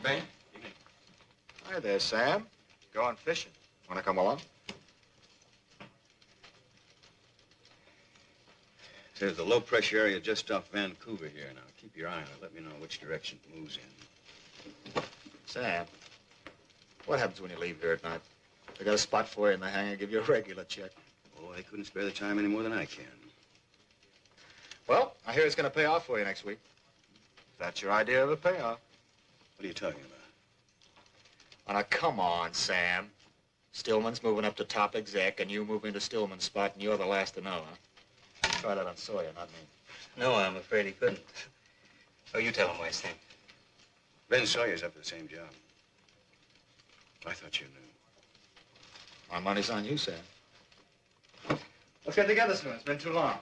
Evening. Hi there, Sam. Going fishing. Want to come along? There's a low-pressure area just off Vancouver here. Now, keep your eye on it. Let me know which direction it moves in. Sam, what happens when you leave here at night? They got a spot for you in the hangar, give you a regular check. Oh, I couldn't spare the time any more than I can. Well, I hear it's going to pay off for you next week. If that's your idea of a payoff. What are you talking about? Oh, now, come on, Sam. Stillman's moving up to top exec, and you moving to Stillman's spot, and you're the last to know, huh? Try that on Sawyer, not me. No, I'm afraid he couldn't. Oh, you tell him, West. Ben Sawyer's up for the same job. I thought you knew. My money's on you, Sam. Let's get together soon. It's been too long.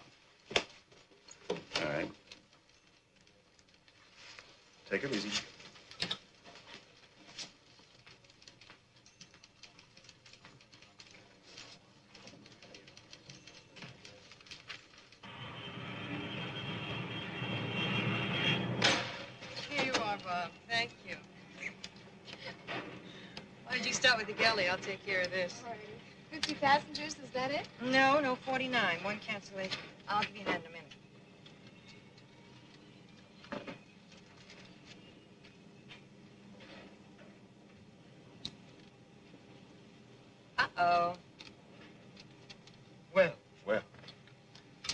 All right. Take it easy. Here you are, Bob. Thank you. Why don't you start with the galley? I'll take care of this. All right. 50 passengers, is that it? No, 49. One cancellation. I'll give you that in a minute. Uh-oh. Well.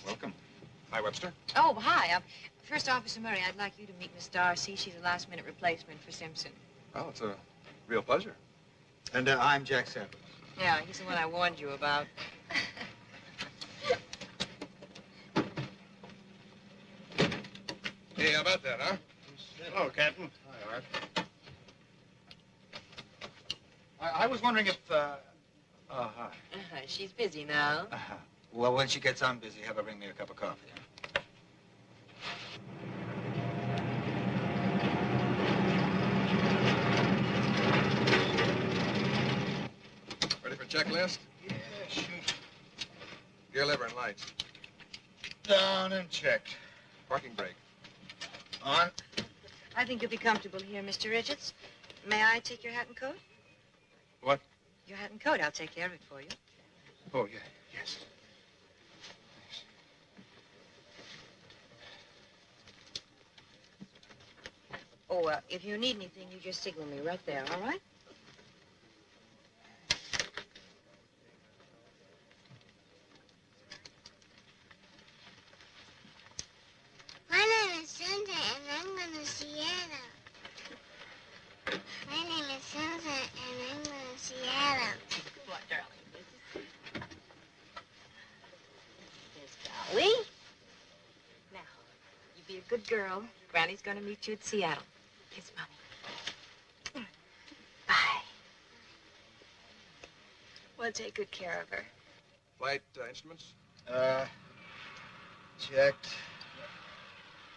Welcome. Hi, Webster. Oh, hi. First Officer Murray, I'd like you to meet Miss Darcy. She's a last-minute replacement for Simpson. Oh, it's a real pleasure. And I'm Jack Savage. Yeah, he's the one I warned you about. Hey, how about that, huh? Hello, Captain. Hi, Art. I was wondering if, hi. She's busy now. Well, when she gets on busy, have her bring me a cup of coffee. Ready for checklist? Yeah, shoot. Gear lever and lights. Down and checked. Parking brake. On. I think you'll be comfortable here, Mr. Richards. May I take your hat and coat? What? Your hat and coat. I'll take care of it for you. Oh, yeah, yes. Oh, if you need anything, you just signal me right there, all right? My name is Santa, and I'm going to Seattle. My name is Santa, and I'm going to Seattle. What, darling? There's Dolly. Now, you be a good girl. Granny's going to meet you at Seattle. Kiss Mommy. Bye. We'll take good care of her. Flight instruments? Checked.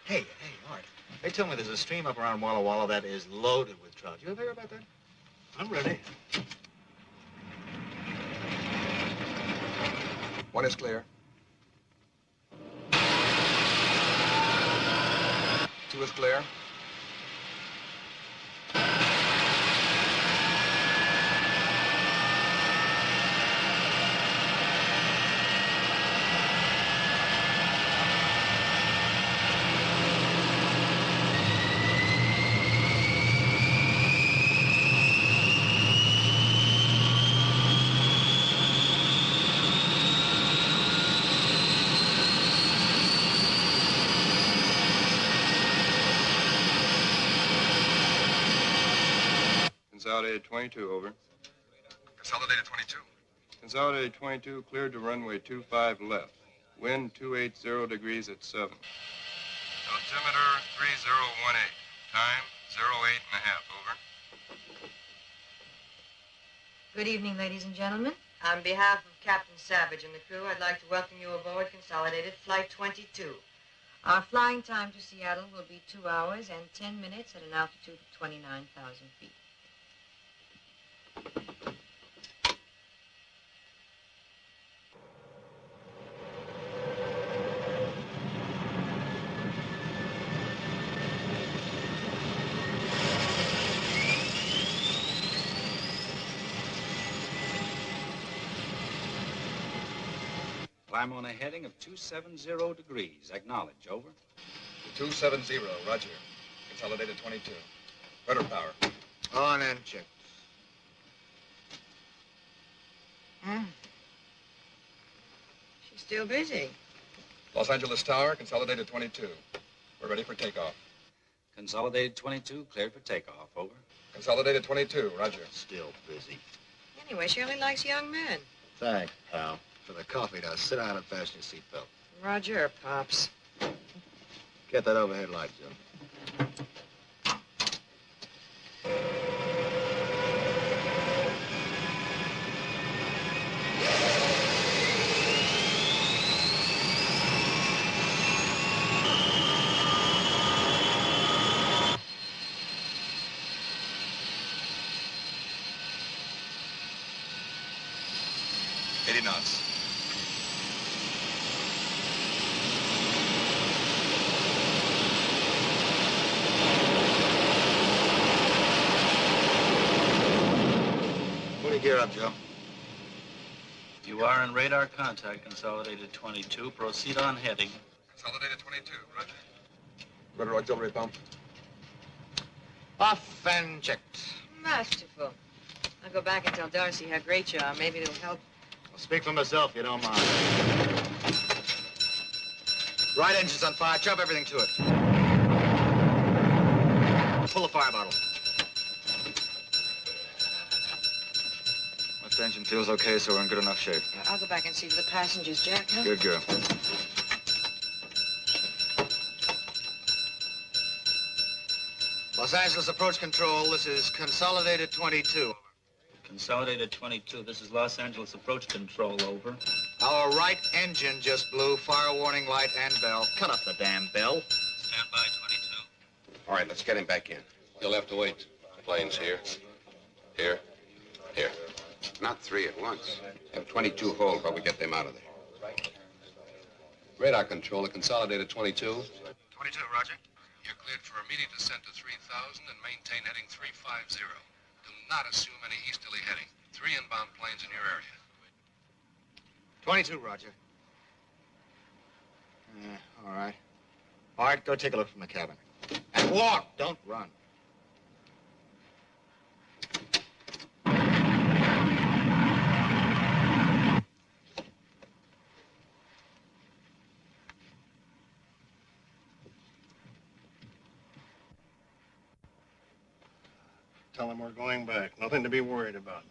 Hey, Art. They tell me there's a stream up around Walla Walla that is loaded with trout. You ever hear about that? I'm ready. One is clear. Two is clear. Consolidated 22, over. Consolidated 22. Consolidated 22, cleared to runway 25 left. Wind 280 degrees at 7. Altimeter 3018. Time 08.5, over. Good evening, ladies and gentlemen. On behalf of Captain Savage and the crew, I'd like to welcome you aboard Consolidated Flight 22. Our flying time to Seattle will be 2 hours and 10 minutes at an altitude of 29,000 feet. Climb on a heading of 270 degrees. Acknowledge, over. 270, roger. Consolidated 22. Rudder power. On and check. She's still busy. Los Angeles Tower, consolidated 22. We're ready for takeoff. Consolidated 22, cleared for takeoff, over. Consolidated 22, roger. Still busy. Anyway, she only likes young men. Thanks, pal. For the coffee, now sit down and fasten your seatbelt. Roger, Pops. Get that overhead light, Joe. Knots. Put your gear up, Joe. You are in radar contact, consolidated 22. Proceed on heading. Consolidated 22, roger. Rudder auxiliary pump. Off and checked. Masterful. I'll go back and tell Darcy how great you are. Maybe it'll help. I'll speak for myself, if you don't mind. Right engine's on fire. Chop everything to it. Pull the fire bottle. Left engine feels okay, so we're in good enough shape. I'll go back and see to the passengers, Jack, huh? Good girl. Los Angeles approach control. This is consolidated 22. Consolidated 22. This is Los Angeles approach control, over. Our right engine just blew. Fire warning light and bell. Cut up the damn bell. Stand by, 22. All right, let's get him back in. You'll have to wait. Planes here. Here. Here. Not three at once. Have 22 hold while we get them out of there. Radar control, consolidated 22. 22, roger. You're cleared for immediate descent to 3,000 and maintain heading 350. Do not assume any easterly heading. 3 inbound planes in your area. 22, roger. All right. All right, go take a look from the cabin. And walk, don't run. Tell him we're going back. Nothing to be worried about.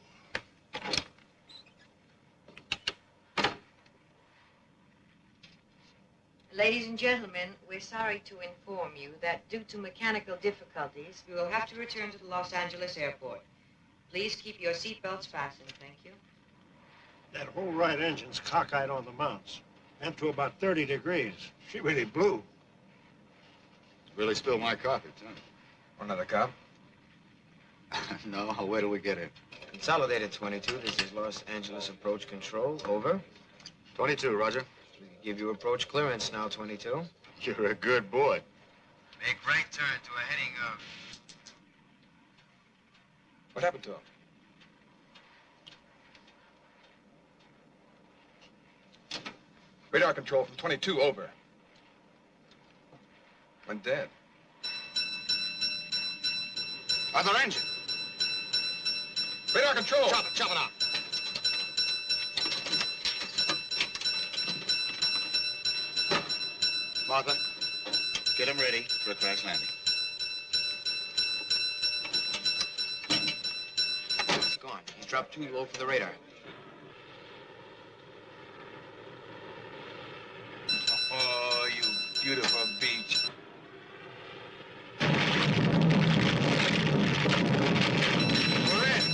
Ladies and gentlemen, we're sorry to inform you that due to mechanical difficulties, we will have to return to the Los Angeles airport. Please keep your seatbelts fastened, thank you. That whole right engine's cockeyed on the mounts. And to about 30 degrees. She really blew. Really spilled my coffee, too. Want another cup? No, I'll wait till we get in. Consolidated 22, this is Los Angeles approach control, over. 22, roger. We can give you approach clearance now, 22. You're a good boy. Make right turn to a heading of... What happened to him? Radar control from 22, over. Went dead. Other engine. Radar control! Chop it out. Martha, get him ready for a crash landing. It's gone. He's dropped too low for the radar. Oh, you beautiful beach. We're in.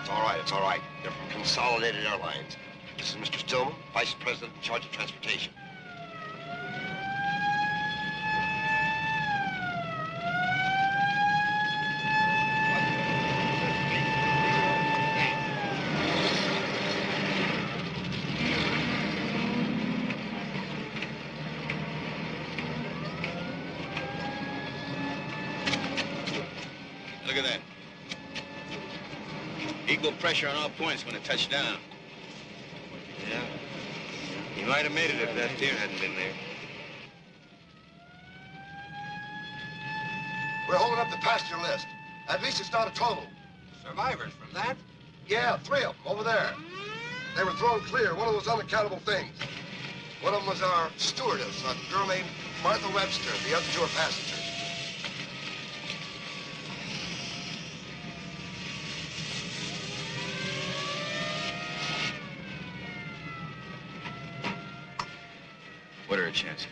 It's all right, it's all right. They're from Consolidated Airlines. This is Mr. Stillman, Vice President in charge of transportation. Look at that. Equal pressure on all points when it touched down. Yeah. He might have made it if that pier hadn't been there. We're holding up the passenger list. At least it's not a total. Survivors from that? Yeah, 3 of them over there. They were thrown clear. One of those unaccountable things. One of them was our stewardess, a girl named Martha Webster. The other 2 are passengers. What are her chances?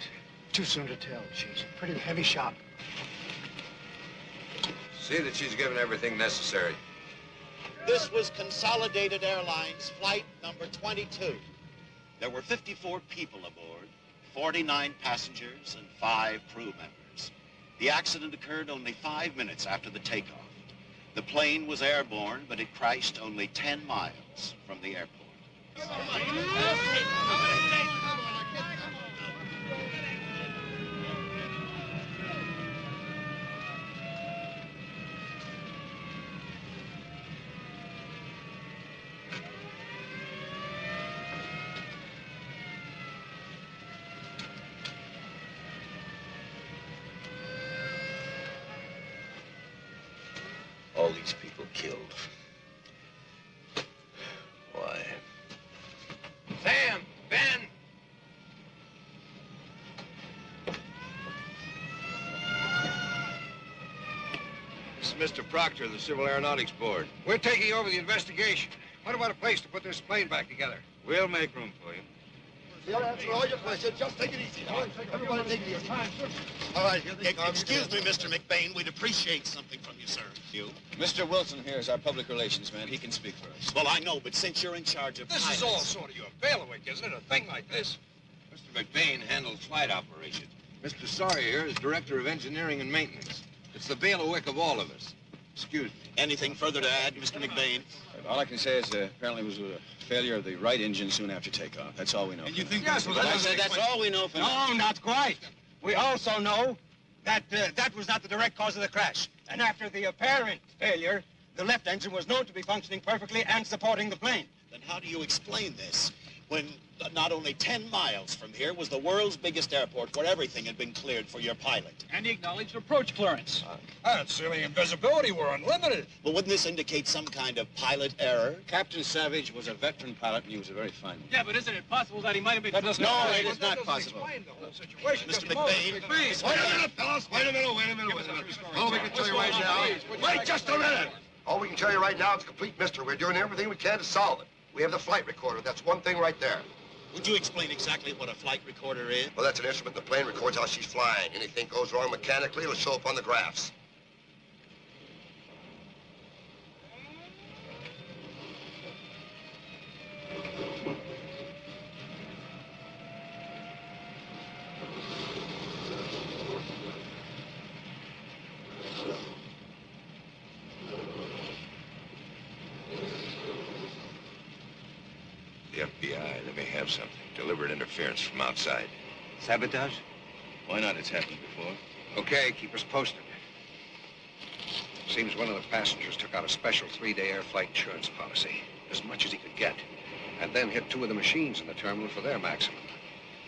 Too soon to tell. She's a pretty heavy shot. See that she's given everything necessary. This was Consolidated Airlines flight number 22. There were 54 people aboard, 49 passengers and 5 crew members. The accident occurred only 5 minutes after the takeoff. The plane was airborne, but it crashed only 10 miles from the airport. All these people killed. Why? Sam! Ben! This is Mr. Proctor of the Civil Aeronautics Board. We're taking over the investigation. What about a place to put this plane back together? We'll make room for you. He'll answer all your questions. Just take it easy. Everybody take it easy. All right, here they come. Excuse me, Mr. McBain. We'd appreciate something from you, sir. You? Mr. Wilson here is our public relations man. He can speak for us. Well, I know, but since you're in charge of This pilots... is all sort of your bailiwick, isn't it? A thing like this. Mr. McBain handles flight operations. Mr. Sawyer here is Director of Engineering and Maintenance. It's the bailiwick of all of us. Excuse me. Anything further to add, Mr. McBain? All I can say is apparently it was a failure of the right engine soon after takeoff. That's all we know. And you think Yes, that's well, I said that's all we know for now. No, not quite. We also know that that was not the direct cause of the crash. And after the apparent failure, the left engine was known to be functioning perfectly and supporting the plane. Then how do you explain this when not only 10 miles from here was the world's biggest airport where everything had been cleared for your pilot? And he acknowledged approach clearance. That's silly invisibility. We're unlimited. Well, wouldn't this indicate some kind of pilot error? Captain Savage was a veteran pilot, and he was a very fine one. Yeah, but isn't it possible that he might have been... No, it is not possible. Explain the whole situation. Mr. McBain. Wait a minute, fellas. Wait a minute. All we can tell you right now... Wait just a minute. All we can tell you right now is a complete mystery. We're doing everything we can to solve it. We have the flight recorder. That's one thing right there. Would you explain exactly what a flight recorder is? Well, that's an instrument. The plane records how she's flying. Anything goes wrong mechanically, it'll show up on the graphs. The FBI, they may have something. Deliberate interference from outside. Sabotage? Why not? It's happened before. Okay, keep us posted. Seems one of the passengers took out a special 3-day air flight insurance policy. As much as he could get. And then hit 2 of the machines in the terminal for their maximum.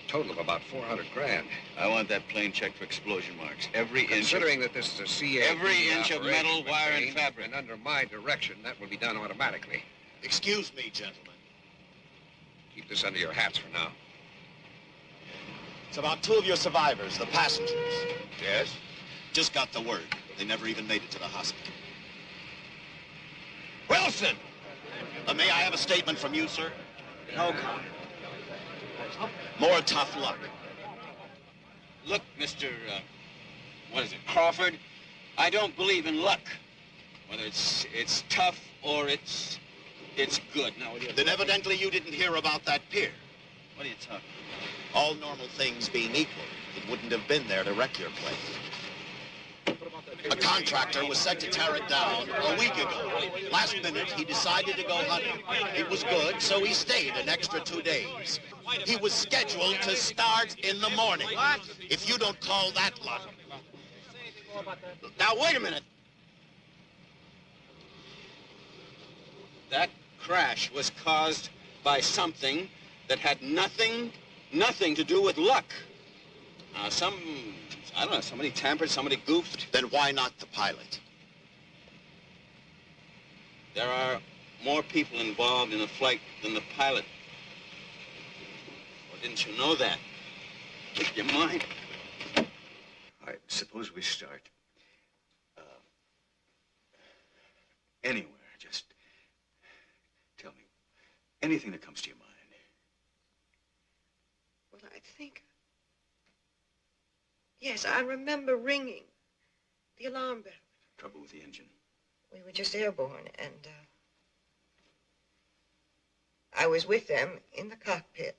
Total of about 400 grand. I want that plane checked for explosion marks. Every inch. Considering that this is a CA. Every inch of metal, wire, and fabric. And under my direction, that will be done automatically. Excuse me, gentlemen. Keep this under your hats for now. It's about 2 of your survivors, the passengers. Yes? Just got the word. They never even made it to the hospital. Wilson! May I have a statement from you, sir? No comment. More tough luck. Look, Mr. What is it, Crawford? I don't believe in luck. Whether it's tough or it's It's good. Now, then evidently you didn't hear about that pier. What are you talking about? All normal things being equal, it wouldn't have been there to wreck your plane. A contractor was set to tear it down a week ago. Last minute, he decided to go hunting. It was good, so he stayed an extra 2 days. He was scheduled to start in the morning. If you don't call that luck. Now, wait a minute. That crash was caused by something that had nothing to do with luck. I don't know, somebody tampered, somebody goofed. Then why not the pilot? There are more people involved in a flight than the pilot. Well, didn't you know that? Make your mind. All right, suppose we start anywhere. Just tell me anything that comes to your mind. Well, I think... Yes, I remember ringing the alarm bell. Trouble with the engine. We were just airborne, and I was with them in the cockpit.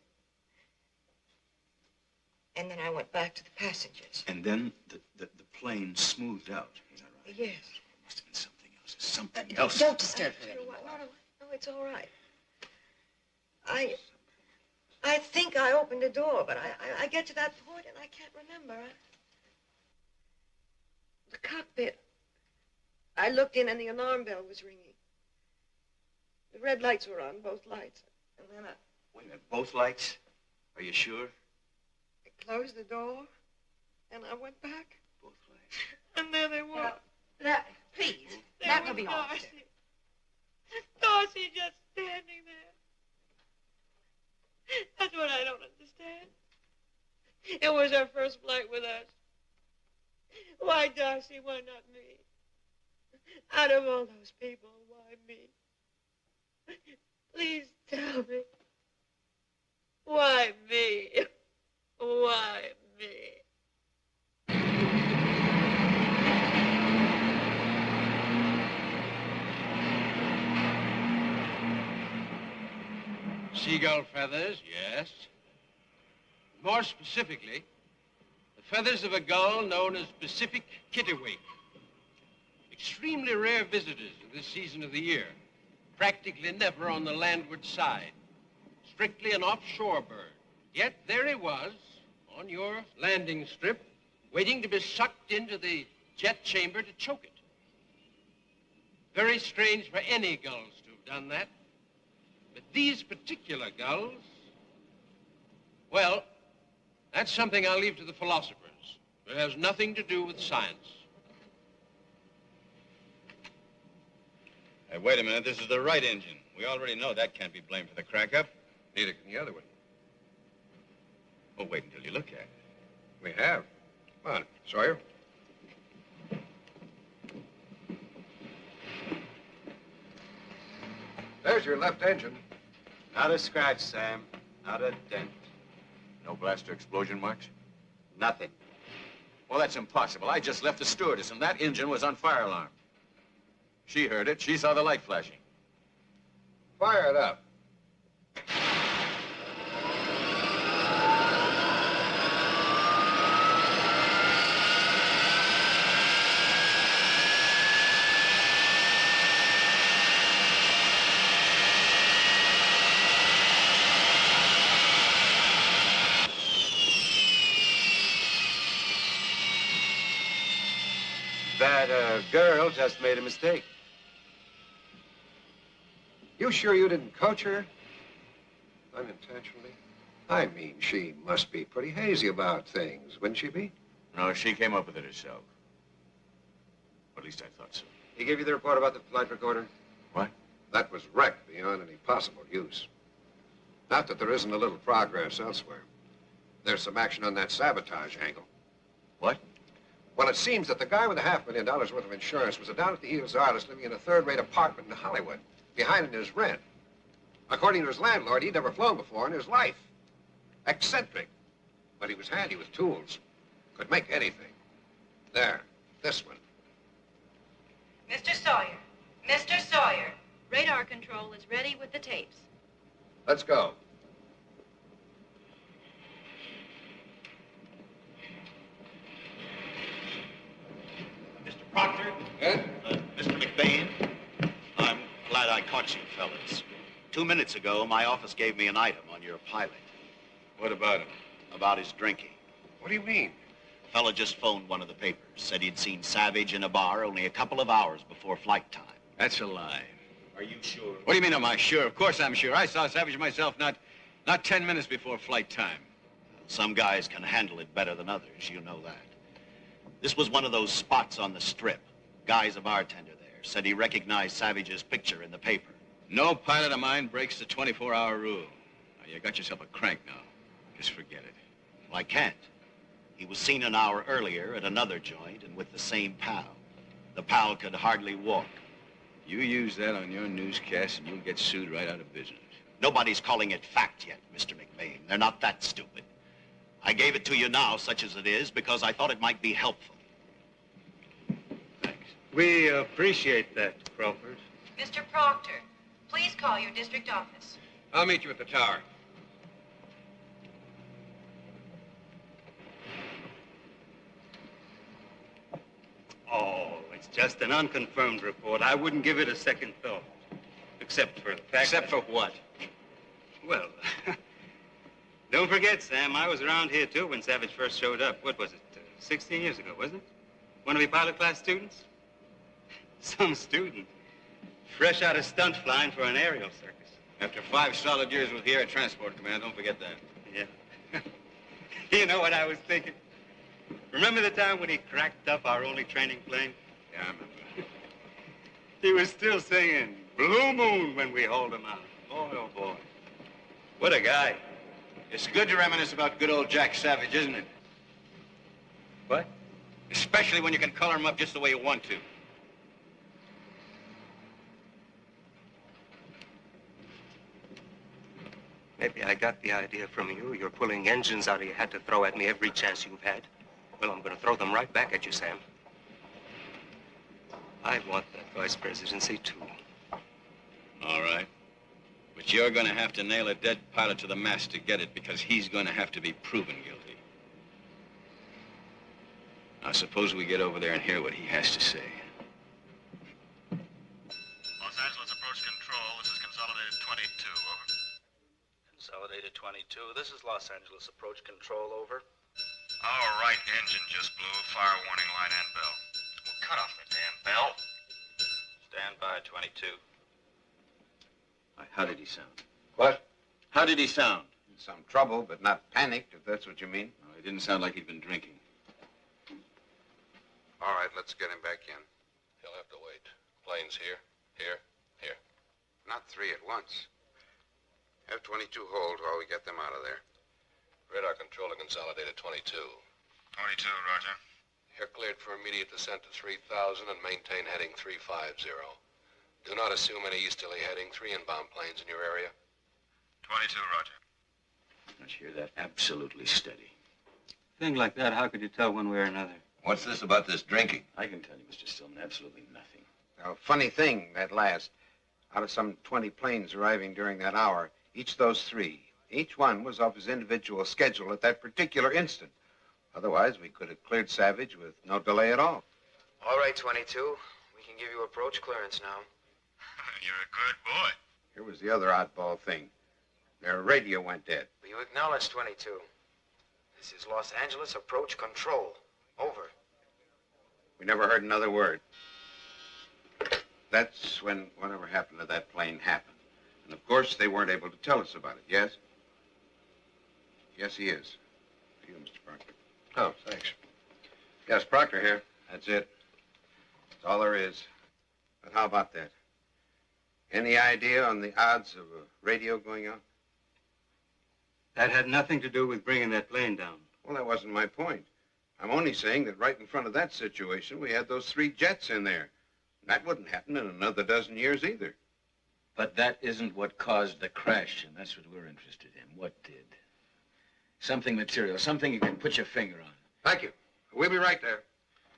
And then I went back to the passengers. And then the plane smoothed out. Is that right? Yes. It must have been something else. Something else. Don't disturb her anymore. No, it's all right. I think I opened the door, but I get to that point and I can't remember. The cockpit. I looked in and the alarm bell was ringing. The red lights were on, both lights. And then Wait a minute, both lights? Are you sure? I closed the door and I went back. Both lights. And there they were. Please, There that was will be all. Darcy. Darcy just standing there. That's what I don't understand. It was her first flight with us. Why, Darcy, why not me? Out of all those people, why me? Please tell me. Why me? Why me? Seagull feathers, yes. More specifically, the feathers of a gull known as Pacific kittiwake. Extremely rare visitors at this season of the year. Practically never on the landward side. Strictly an offshore bird. Yet there he was, on your landing strip, waiting to be sucked into the jet chamber to choke it. Very strange for any gulls to have done that. But these particular gulls, well, that's something I'll leave to the philosophers. It has nothing to do with science. Hey, wait a minute, this is the right engine. We already know that can't be blamed for the crack-up. Neither can the other one. Well, wait until you look at it. We have. Come on, Sawyer. There's your left engine. Not a scratch, Sam. Not a dent. No blast or explosion marks? Nothing. Well, that's impossible. I just left the stewardess, and that engine was on fire alarm. She heard it. She saw the light flashing. Fire it up. That girl just made a mistake. You sure you didn't coach her? Unintentionally? I mean, she must be pretty hazy about things, wouldn't she be? No, she came up with it herself. Or at least I thought so. He gave you the report about the flight recorder? What? That was wrecked beyond any possible use. Not that there isn't a little progress elsewhere. There's some action on that sabotage angle. What? Well, it seems that the guy with $500,000 worth of insurance was a down-at-the-heels artist living in a third-rate apartment in Hollywood, behind in his rent. According to his landlord, he'd never flown before in his life. Eccentric. But he was handy with tools. Could make anything. There, this one. Mr. Sawyer. Mr. Sawyer. Radar control is ready with the tapes. Let's go. Mr. Proctor? Yeah? Mr. McBain, I'm glad I caught you fellas. 2 minutes ago, my office gave me an item on your pilot. What about him? About his drinking. What do you mean? Fella just phoned one of the papers. Said he'd seen Savage in a bar only a couple of hours before flight time. That's a lie. Are you sure? What do you mean, am I sure? Of course I'm sure. I saw Savage myself not 10 minutes before flight time. Some guys can handle it better than others, you know that. This was one of those spots on the strip. Guy's a bartender there. Said he recognized Savage's picture in the paper. No pilot of mine breaks the 24-hour rule. Now, you got yourself a crank now. Just forget it. Well, I can't. He was seen an hour earlier at another joint and with the same pal. The pal could hardly walk. You use that on your newscast and you'll get sued right out of business. Nobody's calling it fact yet, Mr. McBain. They're not that stupid. I gave it to you now, such as it is, because I thought it might be helpful. We appreciate that, Crawford. Mr. Proctor, please call your district office. I'll meet you at the tower. Oh, it's just an unconfirmed report. I wouldn't give it a second thought. Except for the fact Except for what? Well, don't forget, Sam, I was around here, too, when Savage first showed up. What was it, 16 years ago, wasn't it? One of the pilot class students? Some student. Fresh out of stunt flying for an aerial circus. After 5 solid years with the Air Transport Command, don't forget that. Yeah. You know what I was thinking? Remember the time when he cracked up our only training plane? Yeah, I remember. He was still singing Blue Moon when we hauled him out. Boy, oh boy. What a guy. It's good to reminisce about good old Jack Savage, isn't it? What? Especially when you can color him up just the way you want to. Maybe I got the idea from you. You're pulling engines out of your hat to throw at me every chance you've had. Well, I'm going to throw them right back at you, Sam. I want that vice presidency, too. All right. But you're going to have to nail a dead pilot to the mast to get it, because he's going to have to be proven guilty. Now, suppose we get over there and hear what he has to say. Los Angeles approach control. This is Consolidated 22. Over. Consolidated 22. This is Los Angeles approach control. Over. Our right engine just blew. Fire warning light and bell. Well, cut off the damn bell. Stand by 22. How did he sound? What? How did he sound? In some trouble, but not panicked, if that's what you mean. No, he didn't sound like he'd been drinking. All right, let's get him back in. He'll have to wait. Planes here, here, here. Not 3 at once. Have 22 hold while we get them out of there. Radar control to Consolidated 22. 22, roger. You're cleared for immediate descent to 3,000 and maintain heading 350. Do not assume any easterly heading. 3 inbound planes in your area. 22, roger. Let's hear that absolutely steady. Thing like that, how could you tell one way or another? What's this about this drinking? I can tell you, Mr. Stillman, absolutely nothing. Now, funny thing, that last. Out of some 20 planes arriving during that hour, each of those 3, each one was off his individual schedule at that particular instant. Otherwise, we could have cleared Savage with no delay at all. All right, 22. We can give you approach clearance now. You're a good boy. Here was the other oddball thing. Their radio went dead. Will you acknowledge 22? This is Los Angeles approach control. Over. We never heard another word. That's when whatever happened to that plane happened. And of course, they weren't able to tell us about it, yes? Yes, he is. To you, Mr. Proctor. Oh, thanks. Yes, Proctor here. That's it. That's all there is. But how about that? Any idea on the odds of a radio going out? That had nothing to do with bringing that plane down. Well, that wasn't my point. I'm only saying that right in front of that situation, we had those 3 jets in there. That wouldn't happen in another dozen years either. But that isn't what caused the crash, and that's what we're interested in. What did? Something material, something you can put your finger on. Thank you. We'll be right there.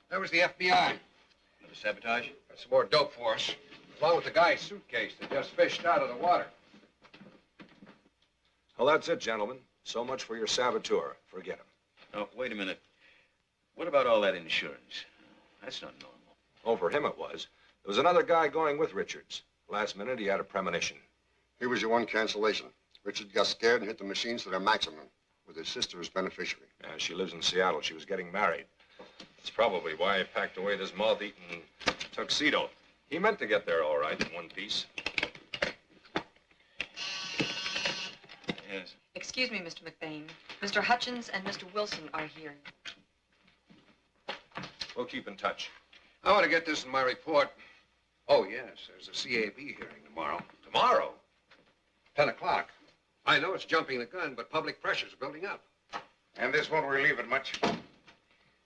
That was the FBI. Another sabotage? Got some more dope for us. Along with the guy's suitcase that just fished out of the water. Well, that's it, gentlemen. So much for your saboteur. Forget him. Oh, wait a minute. What about all that insurance? That's not normal. Oh, for him it was. There was another guy going with Richards. Last minute, he had a premonition. He was your one cancellation. Richard got scared and hit the machines to their maximum, with his sister as beneficiary. Yeah, she lives in Seattle. She was getting married. That's probably why he packed away this moth-eaten tuxedo. He meant to get there all right in one piece. Yes. Excuse me, Mr. McBain. Mr. Hutchins and Mr. Wilson are here. We'll keep in touch. I want to get this in my report. Oh, yes, there's a CAB hearing tomorrow. Tomorrow? 10 o'clock. I know it's jumping the gun, but public pressure's building up. And this won't relieve it much.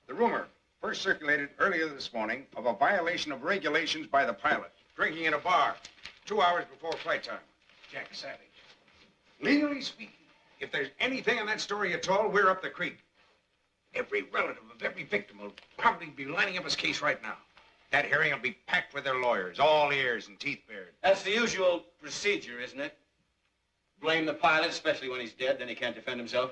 The rumor first circulated earlier this morning of a violation of regulations by the pilot, drinking in a bar 2 hours before flight time. Jack Savage. Legally speaking, if there's anything in that story at all, we're up the creek. Every relative of every victim will probably be lining up his case right now. That hearing will be packed with their lawyers, all ears and teeth bared. That's the usual procedure, isn't it? Blame the pilot, especially when he's dead, then he can't defend himself.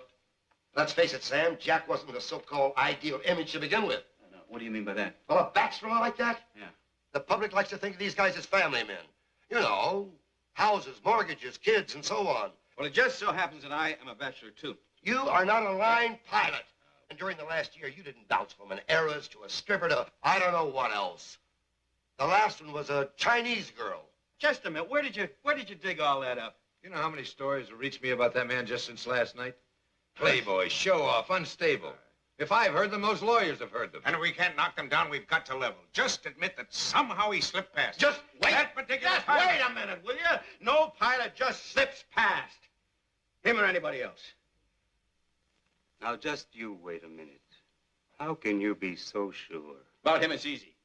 Let's face it, Sam, Jack wasn't the so-called ideal image to begin with. No, what do you mean by that? Well, a backstraw like that? Yeah. The public likes to think of these guys as family men. You know, houses, mortgages, kids, and so on. Well, it just so happens that I am a bachelor, too. You are not a line pilot. And during the last year, you didn't bounce from an Eras to a stripper to I don't know what else. The last one was a Chinese girl. Just a minute. Where did you dig all that up? You know how many stories have reached me about that man just since last night? Playboy, show-off, unstable. If I've heard them, those lawyers have heard them. And if we can't knock them down, we've got to level. Just admit that somehow he slipped past. Just wait. That particular Just pilot. wait a minute, will you? No pilot just slips past. Him or anybody else. Now, just you wait a minute. How can you be so sure? About him, it's easy.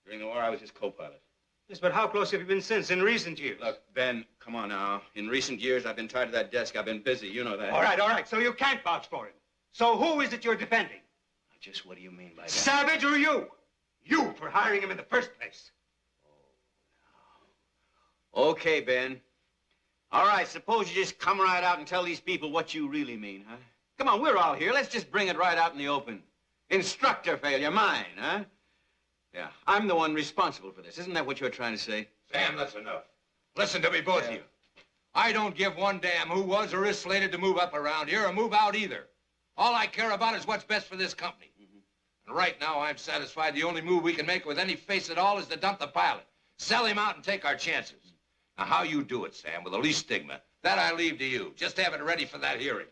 During the war, I was his co-pilot. Yes, but how close have you been since, in recent years? Look, Ben, come on now. In recent years, I've been tied to that desk. I've been busy. You know that. All right. So you can't vouch for him. So who is it you're defending? Just what do you mean by that? Savage or you? You for hiring him in the first place. Okay, Ben. All right, suppose you just come right out and tell these people what you really mean, huh? Come on, we're all here. Let's just bring it right out in the open. Instructor failure, mine, huh? Yeah, I'm the one responsible for this. Isn't that what you're trying to say? Sam, that's enough. Listen to me, both of you. I don't give one damn who was or is slated to move up around here or move out either. All I care about is what's best for this company. And right now, I'm satisfied the only move we can make with any face at all is to dump the pilot. Sell him out and take our chances. Now, how you do it, Sam, with the least stigma, that I leave to you. Just have it ready for that hearing.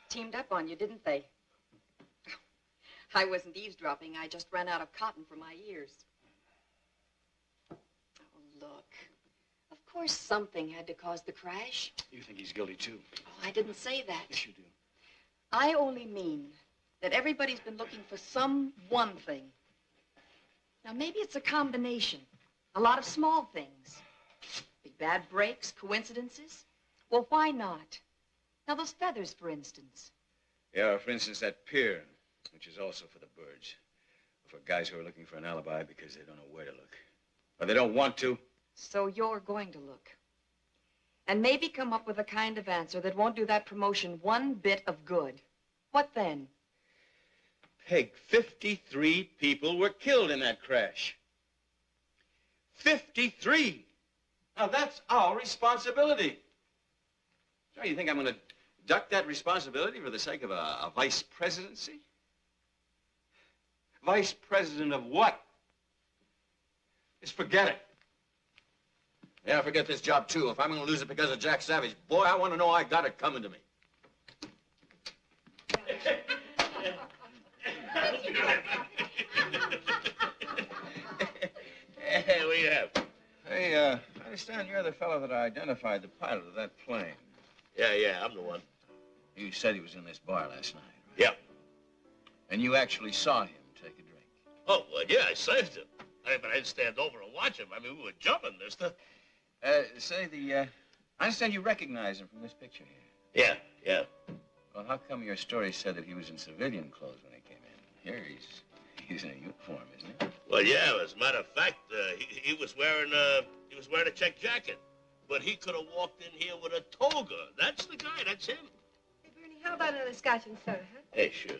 Teamed up on you, didn't they? I wasn't eavesdropping. I just ran out of cotton for my ears. Oh, look. Of course something had to cause the crash. You think he's guilty, too? Oh, I didn't say that. Yes, you do. I only mean that everybody's been looking for some one thing. Now, maybe it's a combination. A lot of small things. Big bad breaks, coincidences. Well, why not? Now, those feathers, for instance. Yeah, for instance, that pier, which is also for the birds. For guys who are looking for an alibi because they don't know where to look. Or they don't want to. So you're going to look. And maybe come up with a kind of answer that won't do that promotion one bit of good. What then? Peg, 53 people were killed in that crash. 53! Now, that's our responsibility. So you think I'm going to duck that responsibility for the sake of a vice presidency? Vice president of what? Just forget it. Yeah, forget this job, too. If I'm going to lose it because of Jack Savage, boy, I want to know I got it coming to me. Hey, what do you have? Hey, I understand you're the fellow that identified the pilot of that plane. Yeah, I'm the one. You said he was in this bar last night. Yeah. And you actually saw him take a drink. Oh, well, yeah, I saved him. But I didn't stand over and watch him. I mean, we were jumping, mister. I understand you recognize him from this picture here. Yeah. Well, how come your story said that he was in civilian clothes when he came in? Here, he's in a uniform, isn't he? Well, yeah, as a matter of fact, he was wearing a check jacket. But he could have walked in here with a toga. That's the guy, that's him. Hey, Bernie, how about another scotch and soda, huh? Hey, sure.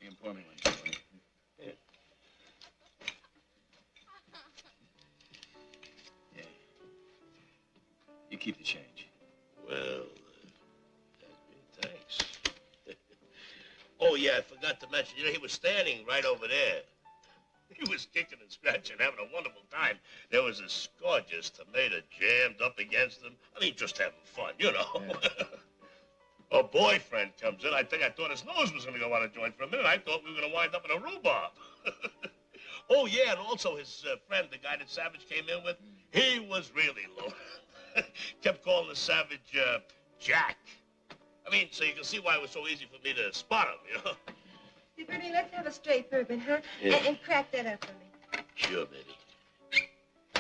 You can pour me one, Bernie. Yeah. Yeah. You keep the change. Well, thanks. Oh, yeah, I forgot to mention, he was standing right over there. He was kicking and scratching, having a wonderful time. There was this gorgeous tomato jammed up against him. I mean, just having fun, Yeah. A boyfriend comes in. I thought his nose was going to go on a joint for a minute. I thought we were going to wind up in a rhubarb. Oh, yeah, and also his friend, the guy that Savage came in with, he was really low. Kept calling the Savage Jack. I mean, so you can see why it was so easy for me to spot him, Hey, Bernie, let's have a straight bourbon, huh? Yeah. And crack that up for me. Sure, baby.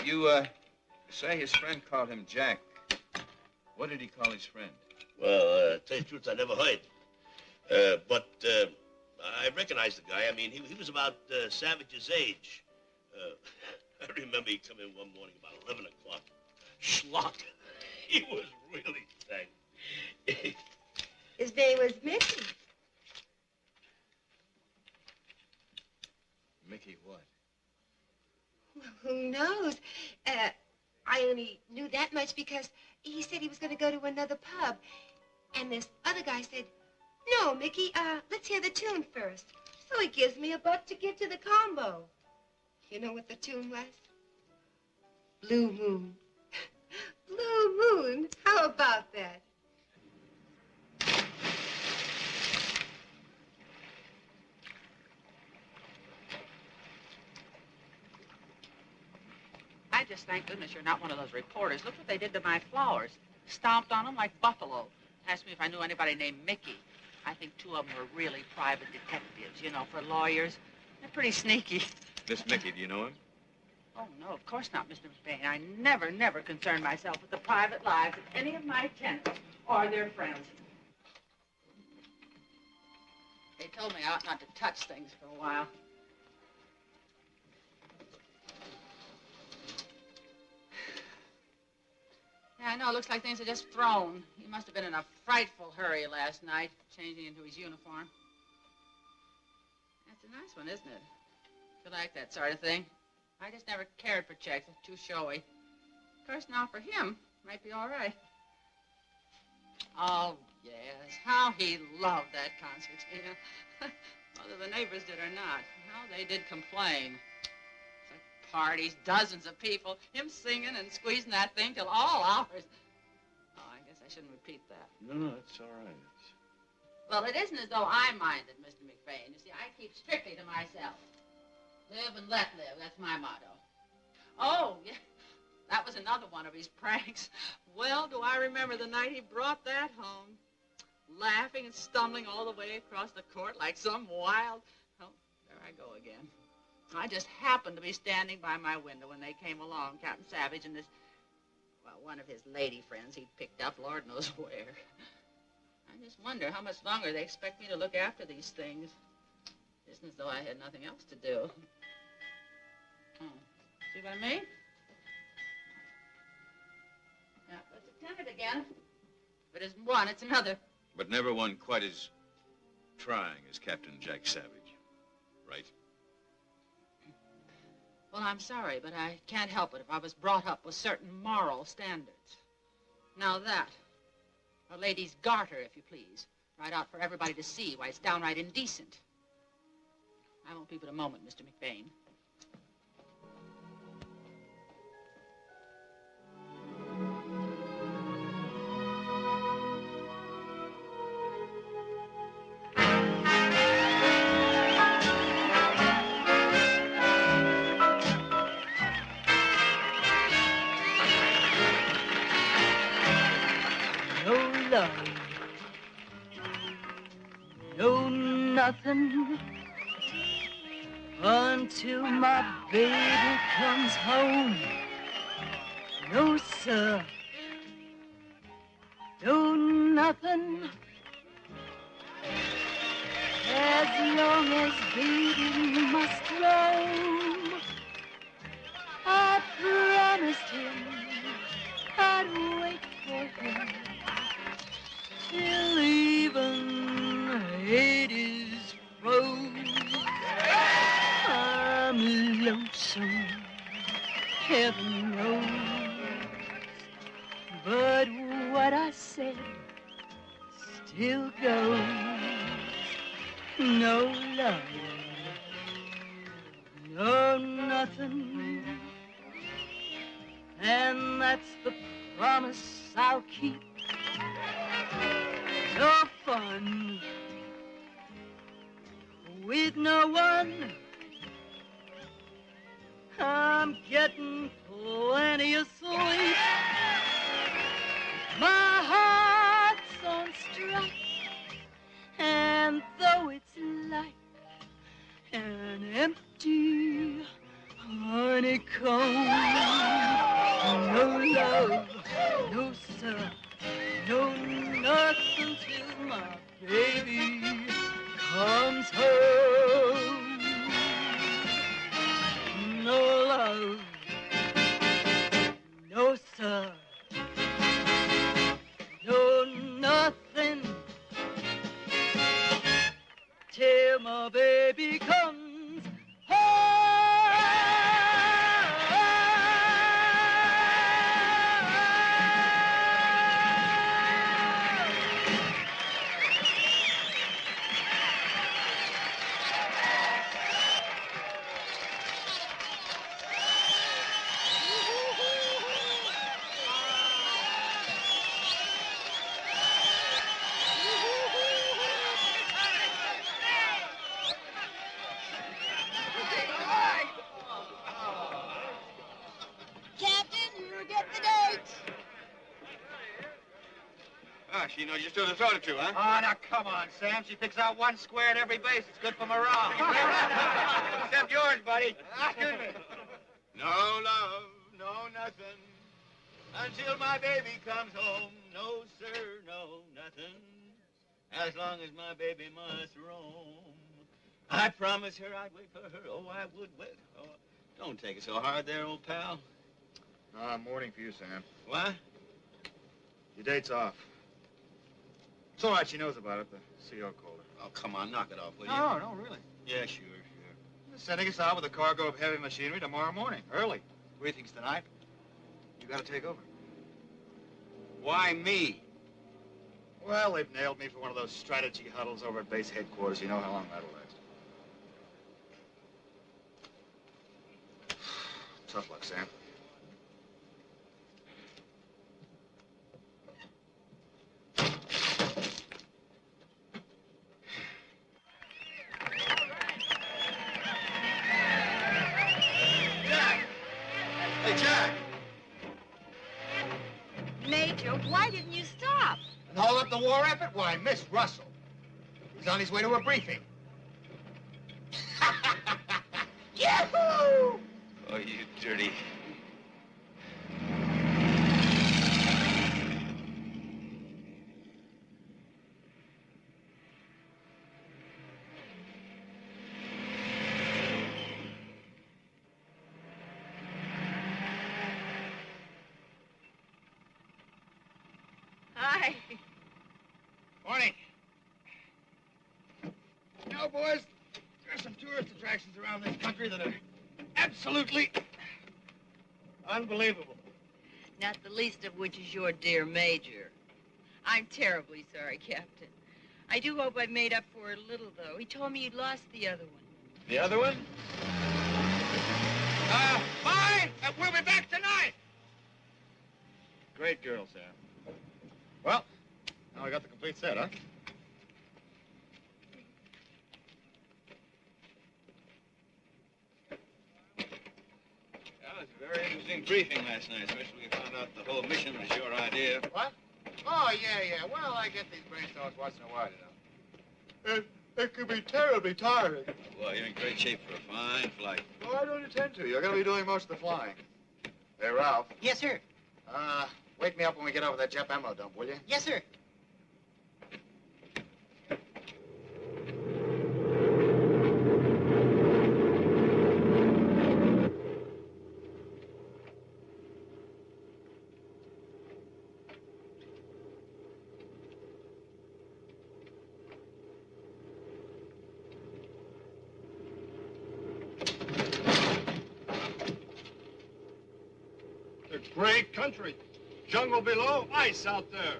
You, say his friend called him Jack. What did he call his friend? Well, tell you the truth, I never heard. But I recognize the guy. I mean, he was about Savage's age. I remember he come in one morning about 11 o'clock. Schlock. He was really thank. His name was Mickey. Mickey what? Well, who knows? I only knew that much because he said he was going to go to another pub. And this other guy said, no, Mickey, let's hear the tune first. So he gives me $1 to get to the combo. You know what the tune was? Blue Moon. Blue Moon? How about that? I just thank goodness you're not one of those reporters. Look what they did to my flowers. Stomped on them like buffalo. Asked me if I knew anybody named Mickey. I think 2 of them were really private detectives, for lawyers. They're pretty sneaky. This Mickey, do you know him? Oh, no, of course not, Mr. McBain. I never concern myself with the private lives of any of my tenants or their friends. They told me I ought not to touch things for a while. Yeah, I know. It looks like things are just thrown. He must have been in a frightful hurry last night, changing into his uniform. That's a nice one, isn't it? You like that sort of thing? I just never cared for checks. They're too showy. Of course, now for him, might be all right. Oh, yes. How he loved that concertina. Whether the neighbors did or not. How they did complain. Parties, dozens of people, him singing and squeezing that thing till all hours. Oh, I guess I shouldn't repeat that. No, it's all right. Well, it isn't as though I minded, Mr. McBain. You see, I keep strictly to myself. Live and let live, that's my motto. Oh, yeah, that was another one of his pranks. Well, do I remember the night he brought that home. Laughing and stumbling all the way across the court like some wild... Oh, there I go again. I just happened to be standing by my window when they came along, Captain Savage and this, well, one of his lady friends he'd picked up Lord knows where. I just wonder how much longer they expect me to look after these things. It isn't as though I had nothing else to do. Oh, see what I mean? Yeah, it's a tenant again. If it isn't one, it's another. But never one quite as trying as Captain Jack Savage, right? Well, I'm sorry, but I can't help it if I was brought up with certain moral standards. Now that, a lady's garter, if you please, right out for everybody to see why it's downright indecent. I won't be but a moment, Mr. McBain. love, no nothing until my baby comes home. No, sir, no nothing as long as baby must roam. I promised him I'd wait for him till even Hades froze. I'm lonesome, heaven knows, but what I said still goes. No love, no nothing, and that's the promise I'll keep. No fun with no one. I'm getting plenty of sleep. My heart's on strike, and though it's like an empty honeycomb, no love, no sir, no nothing till my baby comes home. No love, no sir, no nothing till my baby comes She knows you're still to throw it to, huh? Oh, now, come on, Sam. She picks out one square at every base. It's good for morale. Except yours, buddy. Excuse me. No love, no nothing, until my baby comes home. No, sir, no nothing, as long as my baby must roam. I promised her I'd wait for her. Oh, I would wait. Oh, don't take it so hard there, old pal. Morning for you, Sam. What? Your date's off. It's all right, she knows about it. The CO called her. Oh, come on, knock it off, will you? No, really. Yeah, sure. They're sending us out with a cargo of heavy machinery tomorrow morning, early. Briefing's tonight. You gotta take over. Why me? Well, they've nailed me for one of those strategy huddles over at base headquarters. You know how long that'll last. Tough luck, Sam. Major, why didn't you stop? And hold up the war effort? Why, Miss Russell. He's on his way to a briefing. Yahoo! Oh, you dirty. Hi. Morning. You know, boys, there's some tourist attractions around this country that are absolutely unbelievable. Not the least of which is your dear Major. I'm terribly sorry, Captain. I do hope I've made up for it a little, though. He told me you'd lost the other one. The other one? Bye! We'll be back tonight! Great girl, Sam. Well, now we got the complete set, huh? Well, it was a very interesting briefing last night, especially when we found out the whole mission was your idea. What? Oh, yeah. Well, I get these brainstorms once in a while, you know. It can be terribly tiring. Well, you're in great shape for a fine flight. Well, I don't intend to. You're going to be doing most of the flying. Hey, Ralph. Yes, sir. Wake me up when we get over that Jep ammo dump, will you? Yes, sir. Great country. Jungle below, ice out there.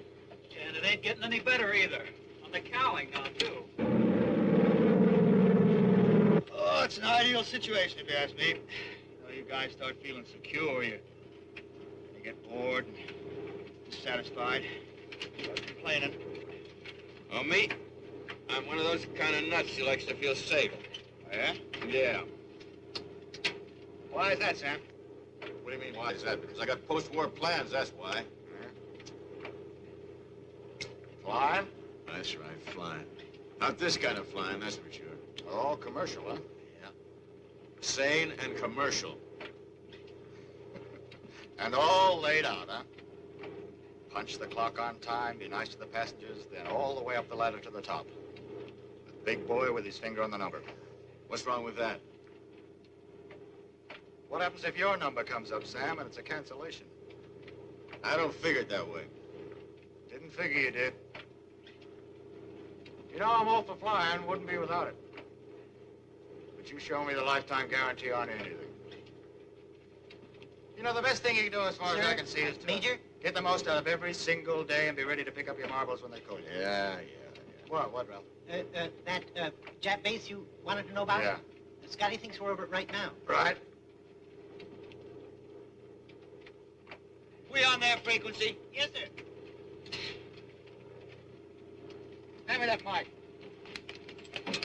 And it ain't getting any better either. On the cowling now, too. Oh, it's an ideal situation, if you ask me. You know, you guys start feeling secure, you get bored and dissatisfied. You start complaining. Oh, me? I'm one of those kind of nuts who likes to feel safe. Yeah? Yeah. Why is that, Sam? What do you mean, why is that? Because I got post-war plans, that's why. Flying? That's right, flying. Not this kind of flying, that's for sure. Oh, commercial, huh? Yeah. Sane and commercial. And all laid out, huh? Punch the clock on time, be nice to the passengers, then all the way up the ladder to the top. The big boy with his finger on the number. What's wrong with that? What happens if your number comes up, Sam, and it's a cancellation? I don't figure it that way. Didn't figure you did. You know, I'm all for flying, wouldn't be without it. But you show me the lifetime guarantee on anything. You know, the best thing you can do as far as I can see is to Major? get the most out of every single day and be ready to pick up your marbles when they call you. Yeah. What, Ralph? That Jap base you wanted to know about? Yeah. Scotty thinks we're over it right now. Right. We on their frequency? Yes, sir. Hand me that mic.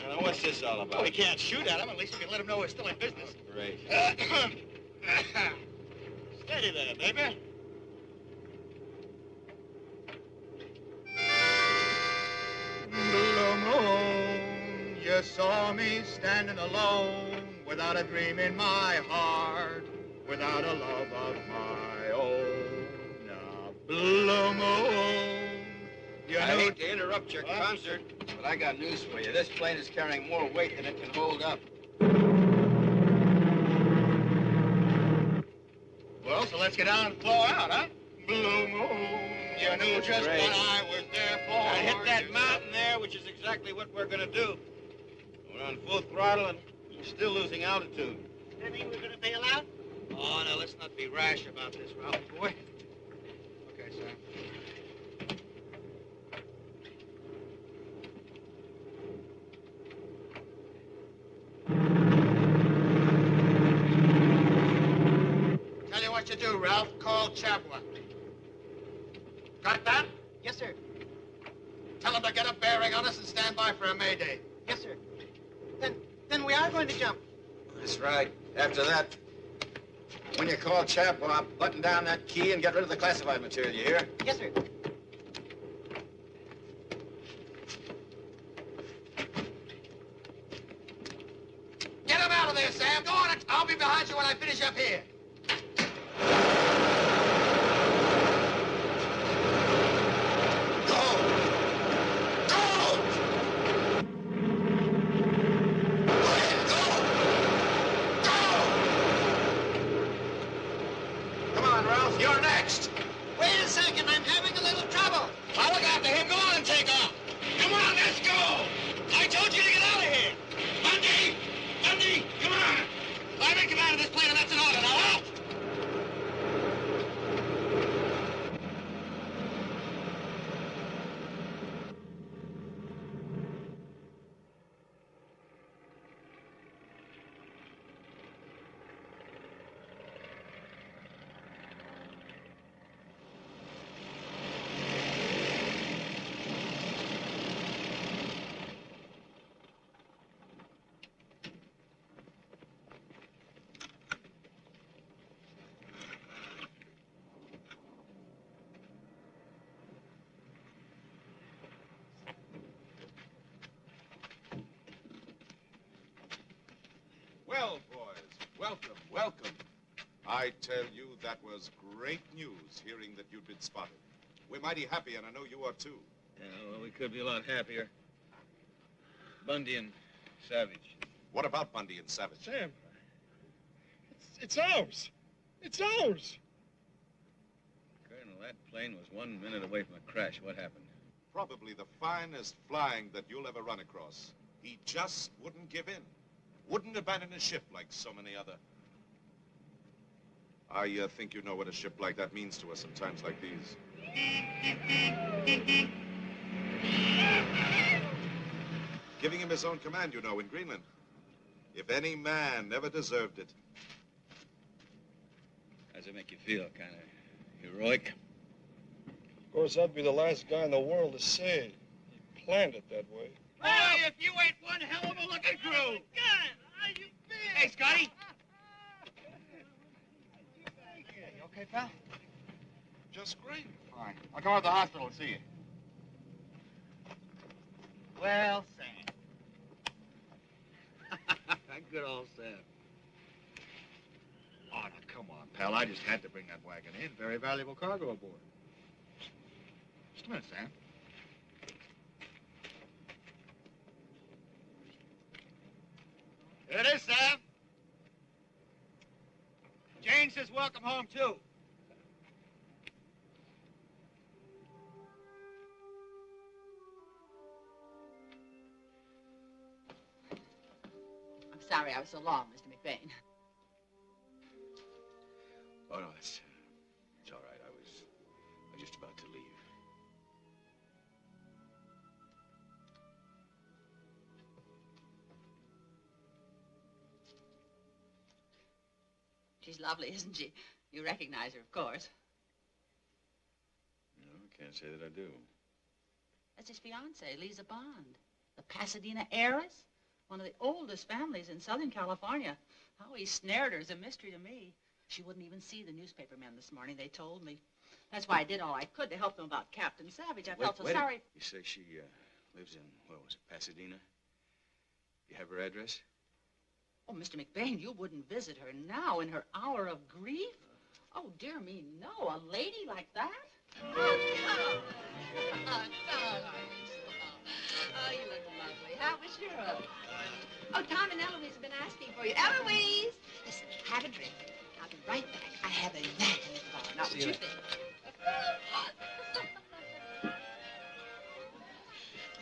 Now, what's this all about? Well, we can't shoot at him. At least we can let him know we're still in business. Great. Steady there, baby. Blue moon, you saw me standing alone, without a dream in my heart, without a love of my own. Now, blue moon, you I know... hate to interrupt your concert, but I got news for you. This plane is carrying more weight than it can hold up. Well, so let's get down and flow out, huh? Blue moon, you knew just Great. what I was there for. I hit that mountain there, which is exactly what we're going to do. We're on full throttle and we're still losing altitude. That mean we're gonna bail out? Oh, now, let's not be rash about this, Ralph, boy. Okay, Sam. Tell you what you do, Ralph. Call Chapua. Got that? Yes, sir. Tell him to get a bearing on us and stand by for a mayday. Yes, sir. Then we are going to jump. That's right. After that, when you call Chapua, button down that key and get rid of the classified material, you hear? Yes, sir. Get him out of there, Sam. Go on. I'll be behind you when I finish up here. Come on, Ralph. You're next. Wait a second. I'm having a little trouble. I'll look after him. Go on and take off. Come on, let's go. I told you to get out of here. Bundy! Bundy, come on. I'm in command of this plane, and that's an order. Now, out! welcome, welcome. I tell you, that was great news, hearing that you'd been spotted. We're mighty happy, and I know you are, too. Yeah, well, we could be a lot happier. Bundy and Savage. What about Bundy and Savage? Sam, it's ours. It's ours. Colonel, that plane was 1 minute away from a crash. What happened? Probably the finest flying that you'll ever run across. He just wouldn't give in. Wouldn't abandon a ship like so many other. I think you know what a ship like that means to us in times like these. Giving him his own command, you know, in Greenland. If any man ever deserved it. How's it make you feel? Kind of heroic? Of course, I'd be the last guy in the world to say he planned it that way. Boy, if you ain't one hell of a looking crew! Hey, Scotty! You okay, pal? Just great. Fine. I'll come out to the hospital and see you. Well, Sam. Good old Sam. Oh, now, come on, pal. I just had to bring that wagon in. Very valuable cargo aboard. Just a minute, Sam. Here it is, Sam. Jane says welcome home, too. I'm sorry I was so long, Mr. McBain. Oh, no, it's all right. I was just about to leave. She's lovely, isn't she? You recognize her, of course. No, I can't say that I do. That's his fiancée, Lisa Bond. The Pasadena heiress. One of the oldest families in Southern California. How he snared her is a mystery to me. She wouldn't even see the newspaper men this morning, they told me. That's why I did all I could to help them about Captain Savage. I felt so sorry. You say she lives in, what was it, Pasadena? You have her address? Oh, Mr. McBain, you wouldn't visit her now in her hour of grief? Oh, dear me, no. A lady like that? Oh, no. Oh, you look lovely. How was your... Oh, Tom and Eloise have been asking for you. Eloise! Listen, have a drink. I'll be right back. I have a immaculate bar. Now, what you think?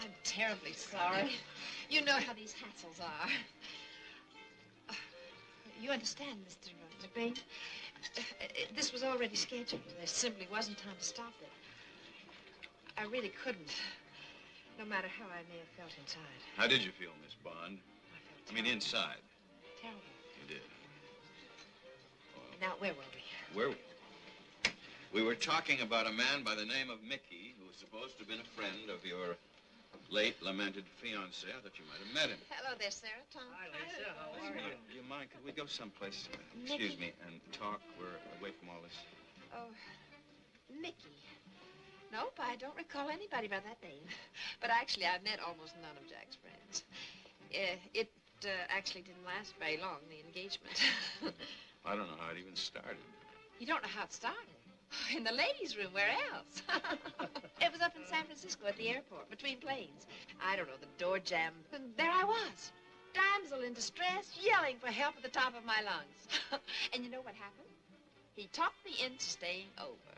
I'm terribly sorry. You know how these hassles are. You understand, Mr. McBain? This was already scheduled. There simply wasn't time to stop it. I really couldn't, no matter how I may have felt inside. How did you feel, Miss Bond? I mean, inside. Terrible. You did. Now, where were we? Where? We were talking about a man by the name of Mickey, who was supposed to have been a friend of your late lamented fiancé. I thought you might have met him. Hello there, Sarah. Tom. Hi, Lisa. How are you? Do you mind? Could we go someplace, excuse me, and talk? We're away from all this. Oh, Mickey. Nope, I don't recall anybody by that name. But actually, I've met almost none of Jack's friends. It actually didn't last very long, the engagement. I don't know how it even started. You don't know how it started? In the ladies' room, where else? It was up in San Francisco at the airport, between planes. I don't know, the door jammed. And there I was, damsel in distress, yelling for help at the top of my lungs. And you know what happened? He talked me into staying over.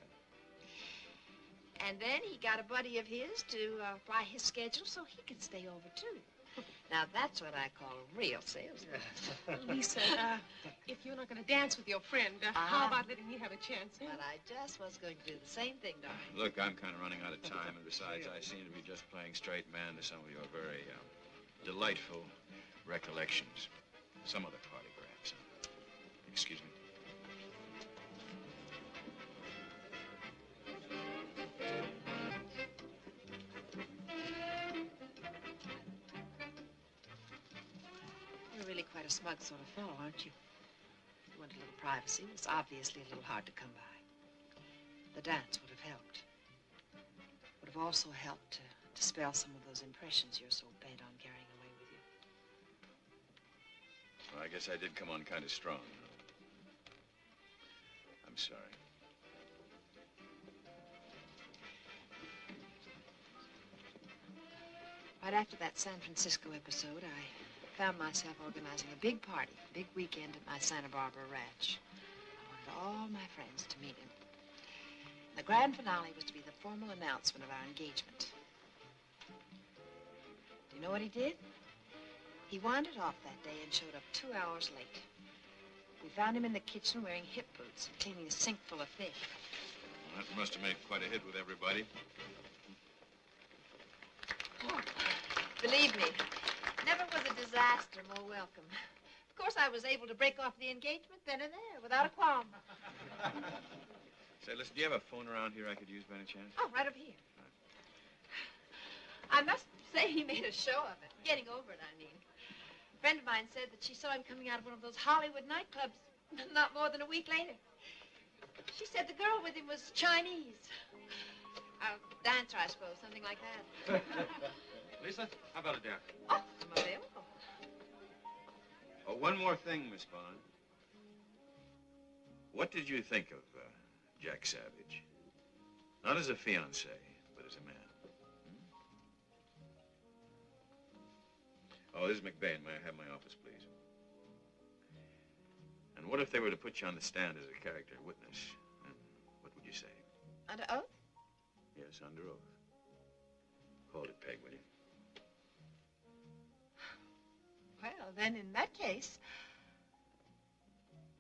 And then he got a buddy of his to fly his schedule so he could stay over, too. Now, that's what I call a real salesman. Lisa, if you're not going to dance with your friend, how about letting me have a chance? But I just was going to do the same thing, darling. Look, I'm kind of running out of time, and besides, I seem to be just playing straight man to some of your very delightful recollections. Some other party, perhaps. Excuse me. You're really quite a smug sort of fellow, aren't you? You want a little privacy. It's obviously a little hard to come by. The dance would have helped. Would have also helped to dispel some of those impressions you're so bent on carrying away with you. Well, I guess I did come on kind of strong. I'm sorry. Right after that San Francisco episode, I found myself organizing a big party, a big weekend at my Santa Barbara ranch. I wanted all my friends to meet him. The grand finale was to be the formal announcement of our engagement. Do you know what he did? He wandered off that day and showed up 2 hours late. We found him in the kitchen wearing hip boots and cleaning a sink full of fish. Well, that must have made quite a hit with everybody. Oh, believe me, never was a disaster more welcome. Of course, I was able to break off the engagement then and there without a qualm. Say, listen, do you have a phone around here I could use by any chance? Oh, right over here. I must say he made a show of it. Getting over it, I mean. A friend of mine said that she saw him coming out of one of those Hollywood nightclubs not more than a week later. She said the girl with him was Chinese. A dancer, I suppose, something like that. Lisa, how about a dance? Oh, I'm available. Oh, one more thing, Miss Bond. What did you think of Jack Savage? Not as a fiancé, but as a man. Oh, this is McBain. May I have my office, please? And what if they were to put you on the stand as a character witness? What would you say? Under oath? Yes, under oath. Hold it, Peg, will you? Well, then, in that case,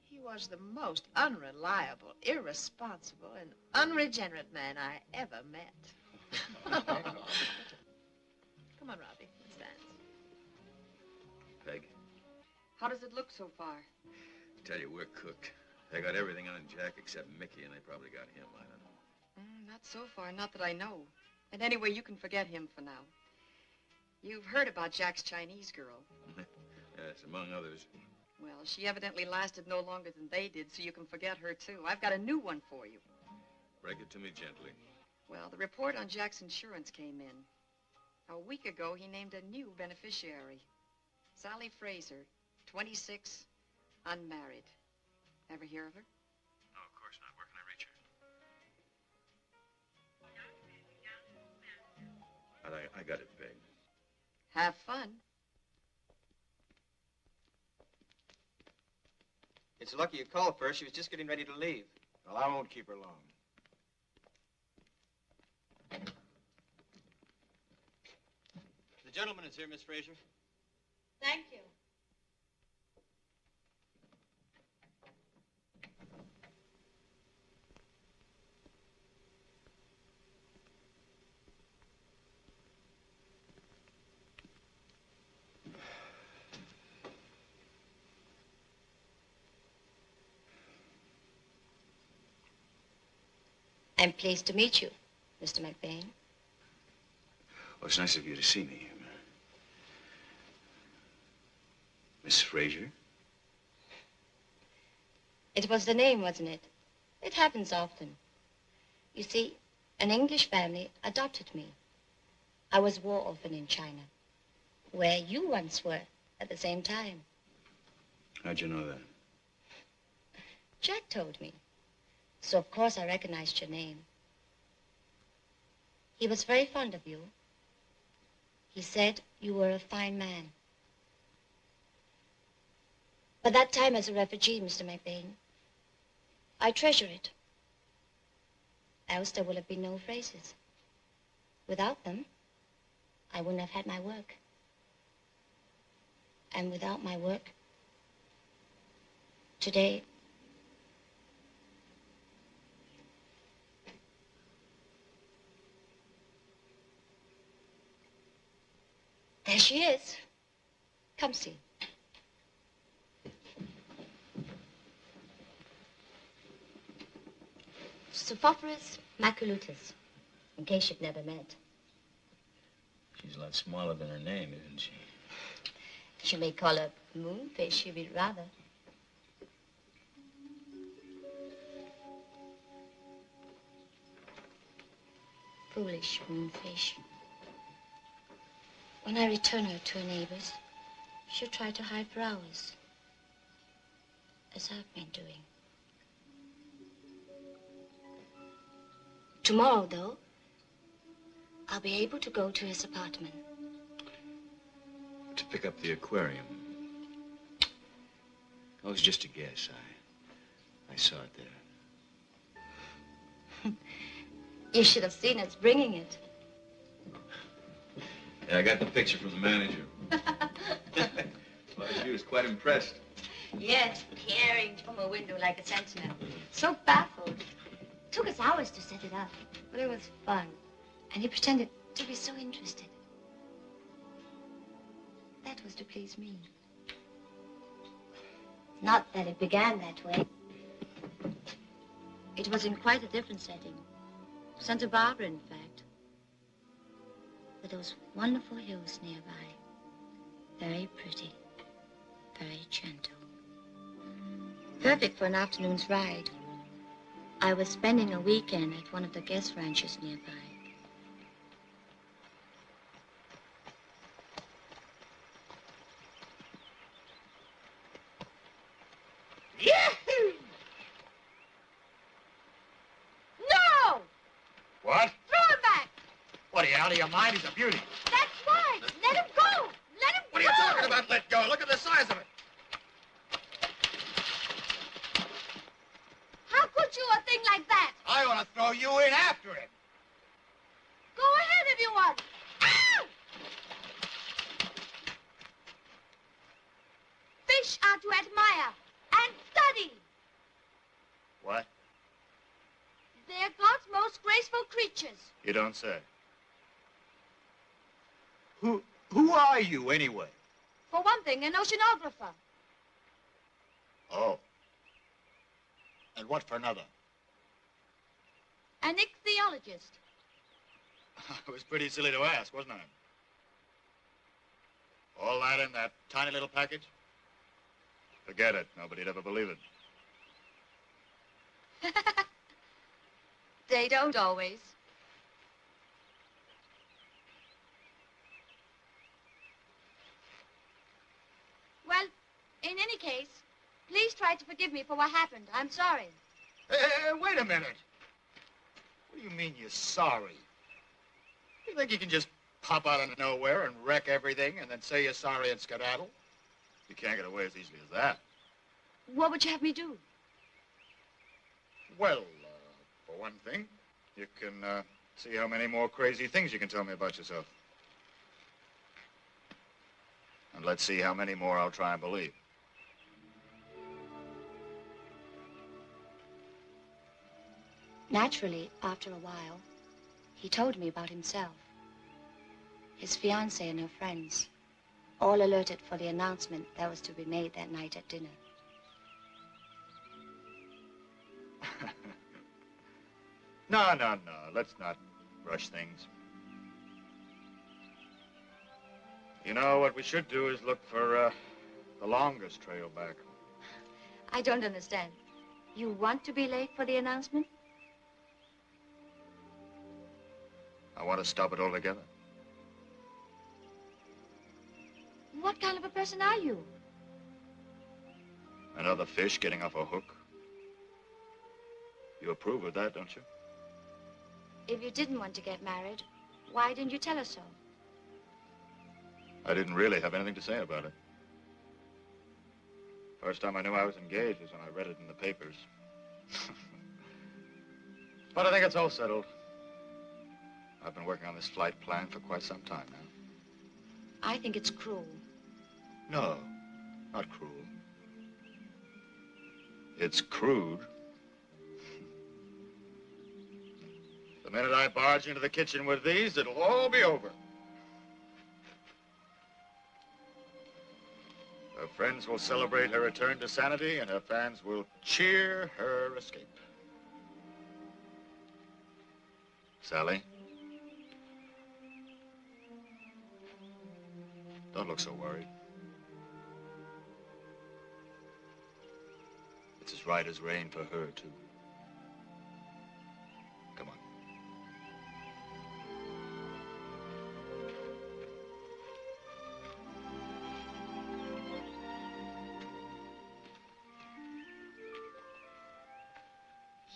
he was the most unreliable, irresponsible, and unregenerate man I ever met. Come on, Robbie. Let's dance. Peg, How does it look so far? I tell you, we're cooked. They got everything on Jack except Mickey, and they probably got him. I don't know. Not so far, not that I know. And anyway, you can forget him for now. You've heard about Jack's Chinese girl. Yes, among others. Well, she evidently lasted no longer than they did, so you can forget her, too. I've got a new one for you. Break it to me gently. Well, the report on Jack's insurance came in. A week ago, he named a new beneficiary. Sally Fraser, 26, unmarried. Ever hear of her? No, of course not. Where can I reach her? I got it, Peg. Have fun. It's lucky you called first. She was just getting ready to leave. Well, I won't keep her long. The gentleman is here, Miss Fraser. Thank you. I'm pleased to meet you, Mr. McBain. Well, it's nice of you to see me. Miss Fraser? It was the name, wasn't it? It happens often. You see, an English family adopted me. I was war orphan in China, where you once were at the same time. How'd you know that? Jack told me. So, of course, I recognized your name. He was very fond of you. He said you were a fine man. But that time as a refugee, Mr. McBain, I treasure it. Else there would have been no phrases. Without them, I wouldn't have had my work. And without my work, today, there she is. Come see. Suphophorus maculatus, in case you've never met. She's a lot smaller than her name, isn't she? You may call her moonfish, if you'd rather. Foolish moonfish. When I return her to her neighbors, she'll try to hide for hours. as I've been doing. Tomorrow, though, I'll be able to go to his apartment. To pick up the aquarium. It was just a guess. I saw it there. You should have seen us bringing it. Yeah, I got the picture from the manager. Well, she was quite impressed. Yes, peering from a window like a sentinel. So baffled. Took us hours to set it up, but it was fun. And he pretended to be so interested. That was to please me. Not that it began that way. It was in quite a different setting. Santa Barbara, in fact. With those wonderful hills nearby. Very pretty. Very gentle. Perfect for an afternoon's ride. I was spending a weekend at one of the guest ranches nearby. Yahoo! No! What? Throw him back! What, are you out of your mind? He's a beauty. That's right! Let him go! Let him What are go! you talking about, let go? Look at the size of it. How could you, a thing like that? I want to throw you in after him. Go ahead if you want. Ah! Fish are to admire and study. What? They're God's most graceful creatures. You don't say. Who are you, anyway? For one thing, an oceanographer. Oh. And what for another? An ichthyologist. It was pretty silly to ask, wasn't I? All that in that tiny little package? Forget it. Nobody'd ever believe it. They don't always. Well, in any case, please try to forgive me for what happened. I'm sorry. Hey, wait a minute. What do you mean you're sorry? You think you can just pop out of nowhere and wreck everything and then say you're sorry and skedaddle? You can't get away as easily as that. What would you have me do? Well, for one thing, you can see how many more crazy things you can tell me about yourself. And let's see how many more I'll try and believe. Naturally, after a while, he told me about himself. His fiancée and her friends, all alerted for the announcement that was to be made that night at dinner. No. Let's not rush things. You know, what we should do is look for the longest trail back. I don't understand. You want to be late for the announcement? I want to stop it altogether. What kind of a person are you? Another fish getting off a hook. You approve of that, don't you? If you didn't want to get married, why didn't you tell us so? I didn't really have anything to say about it. First time I knew I was engaged was when I read it in the papers. But I think it's all settled. I've been working on this flight plan for quite some time now. I think it's cruel. No, not cruel. It's crude. The minute I barge into the kitchen with these, it'll all be over. Her friends will celebrate her return to sanity, and her fans will cheer her escape. Sally? Don't look so worried. It's as right as rain for her, too. Come on.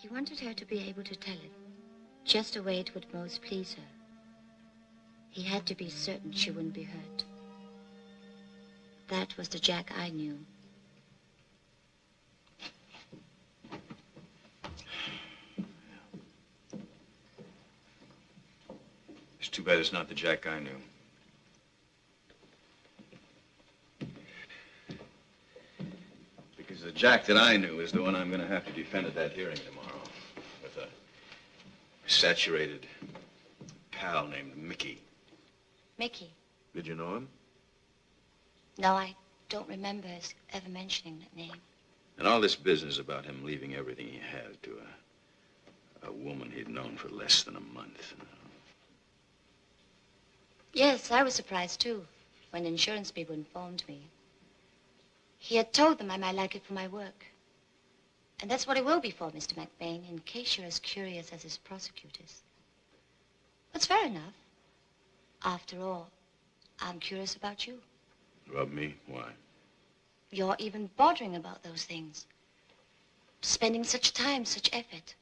He wanted her to be able to tell it, just the way it would most please her. He had to be certain she wouldn't be hurt. That was the Jack I knew. It's too bad it's not the Jack I knew. Because the Jack that I knew is the one I'm going to have to defend at that hearing tomorrow with a saturated pal named Mickey. Mickey? Did you know him? No, I don't remember us ever mentioning that name. And all this business about him leaving everything he had to a woman he'd known for less than a month. Yes, I was surprised, too, when the insurance people informed me. He had told them I might like it for my work. And that's what it will be for, Mr. McBain, in case you're as curious as his prosecutors. That's fair enough. After all, I'm curious about you. About me? Why? You're even bothering about those things. Spending such time, such effort.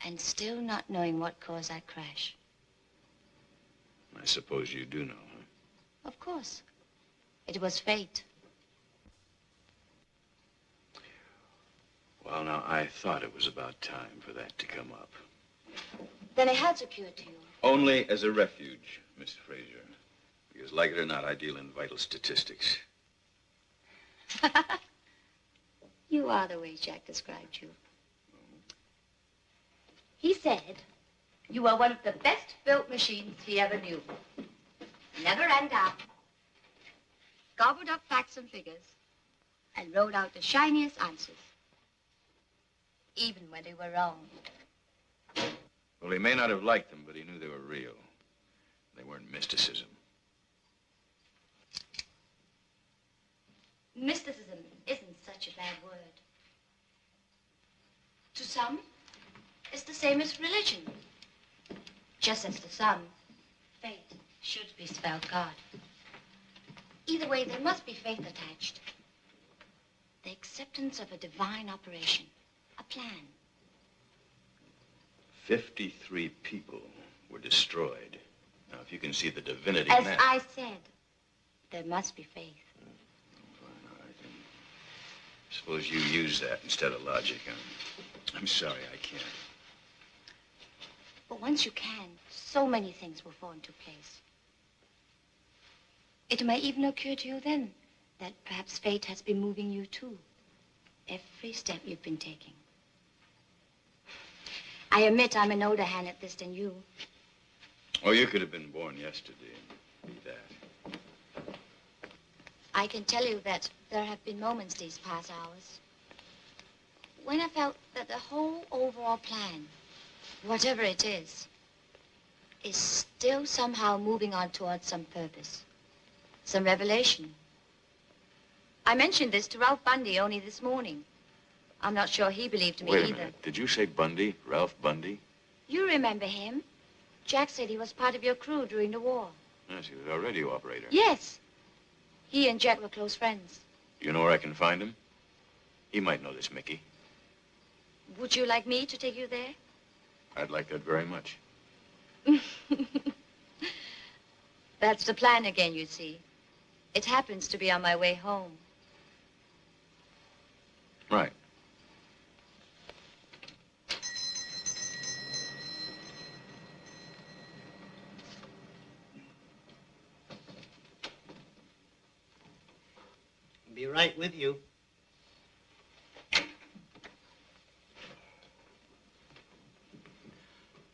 And still not knowing what caused that crash. I suppose you do know, huh? Of course. It was fate. Well, now, I thought it was about time for that to come up. Then it has occurred to you. Only as a refuge, Miss Fraser. Because, like it or not, I deal in vital statistics. You are the way Jack described you. He said you were one of the best built machines he ever knew. Never ran down. Gobbled up facts and figures. And wrote out the shiniest answers. Even when they were wrong. Well, he may not have liked them, but he knew they were real. They weren't mysticism. Mysticism isn't such a bad word. To some, it's the same as religion. Just as to some, fate should be spelled God. Either way, there must be faith attached. The acceptance of a divine operation, a plan. 53 people were destroyed. Now, if you can see the divinity As in that... I said, there must be faith. Suppose you use that instead of logic. I'm sorry, I can't. But once you can, so many things will fall into place. It may even occur to you then that perhaps fate has been moving you too. Every step you've been taking. I admit I'm an older hand at this than you. Oh, you could have been born yesterday and be that. I can tell you that there have been moments these past hours when I felt that the whole overall plan, whatever it is still somehow moving on towards some purpose, some revelation. I mentioned this to Ralph Bundy only this morning. I'm not sure he believed me Wait a either. minute. Did you say Bundy? Ralph Bundy? You remember him? Jack said he was part of your crew during the war. Yes, he was our radio operator. Yes. He and Jack were close friends. Do you know where I can find him? He might know this Mickey. Would you like me to take you there? I'd like that very much. That's the plan again, you see. It happens to be on my way home. Right. Be right with you.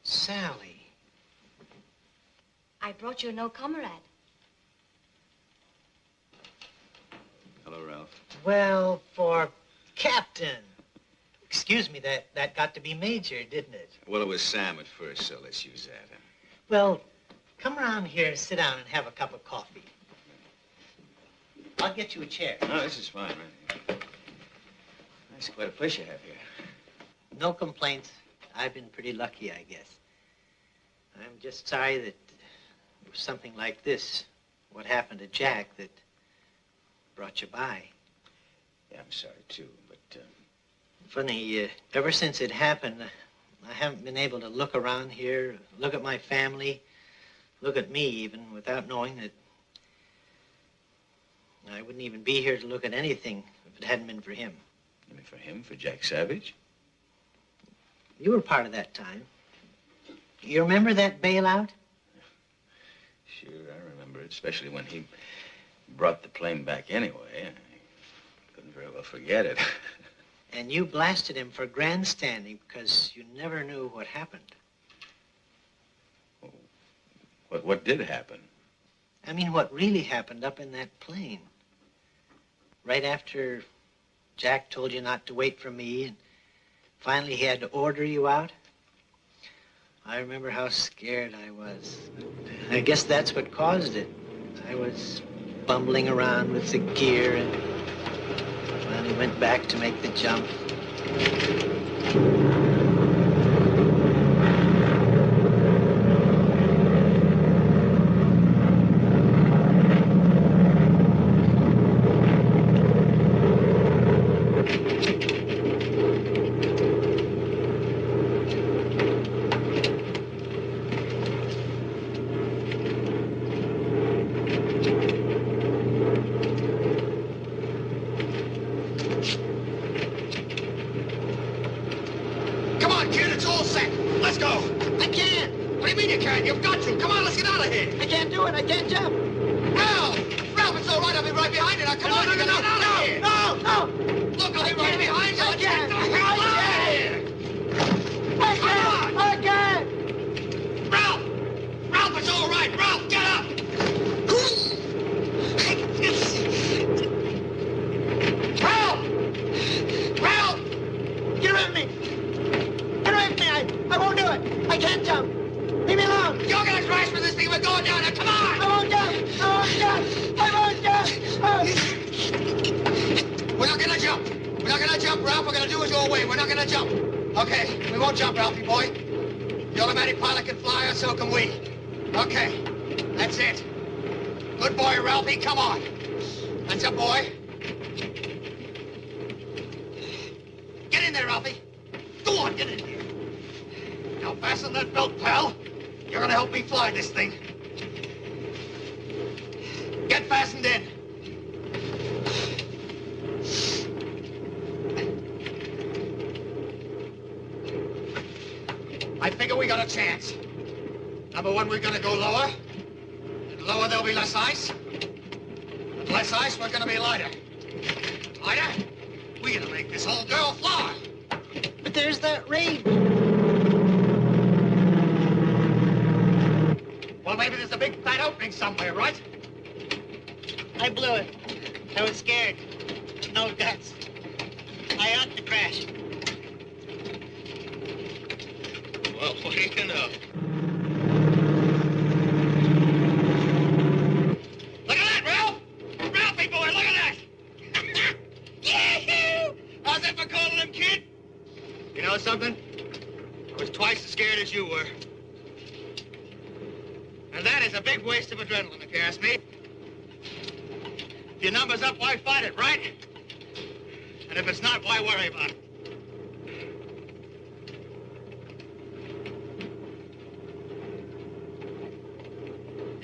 Sally. I brought you no comrade. Hello, Ralph. Well, for Captain. Excuse me, that got to be Major, didn't it? Well, it was Sam at first, so let's use that. Huh? Well, come around here, sit down, and have a cup of coffee. I'll get you a chair. No, this is fine, right? That's quite a place you have here. No complaints. I've been pretty lucky, I guess. I'm just sorry that it was something like this, what happened to Jack, that brought you by. Yeah, I'm sorry, too, but Funny, ever since it happened, I haven't been able to look around here, look at my family, look at me even, without knowing that I wouldn't even be here to look at anything if it hadn't been for him. You mean for him, for Jack Savage? You were part of that time. You remember that bailout? Sure, I remember it, especially when he brought the plane back anyway. I couldn't very well forget it. And you blasted him for grandstanding because you never knew what happened. What did happen? I mean, what really happened up in that plane. Right after Jack told you not to wait for me, and finally he had to order you out. I remember how scared I was. I guess that's what caused it. I was bumbling around with the gear and finally went back to make the jump.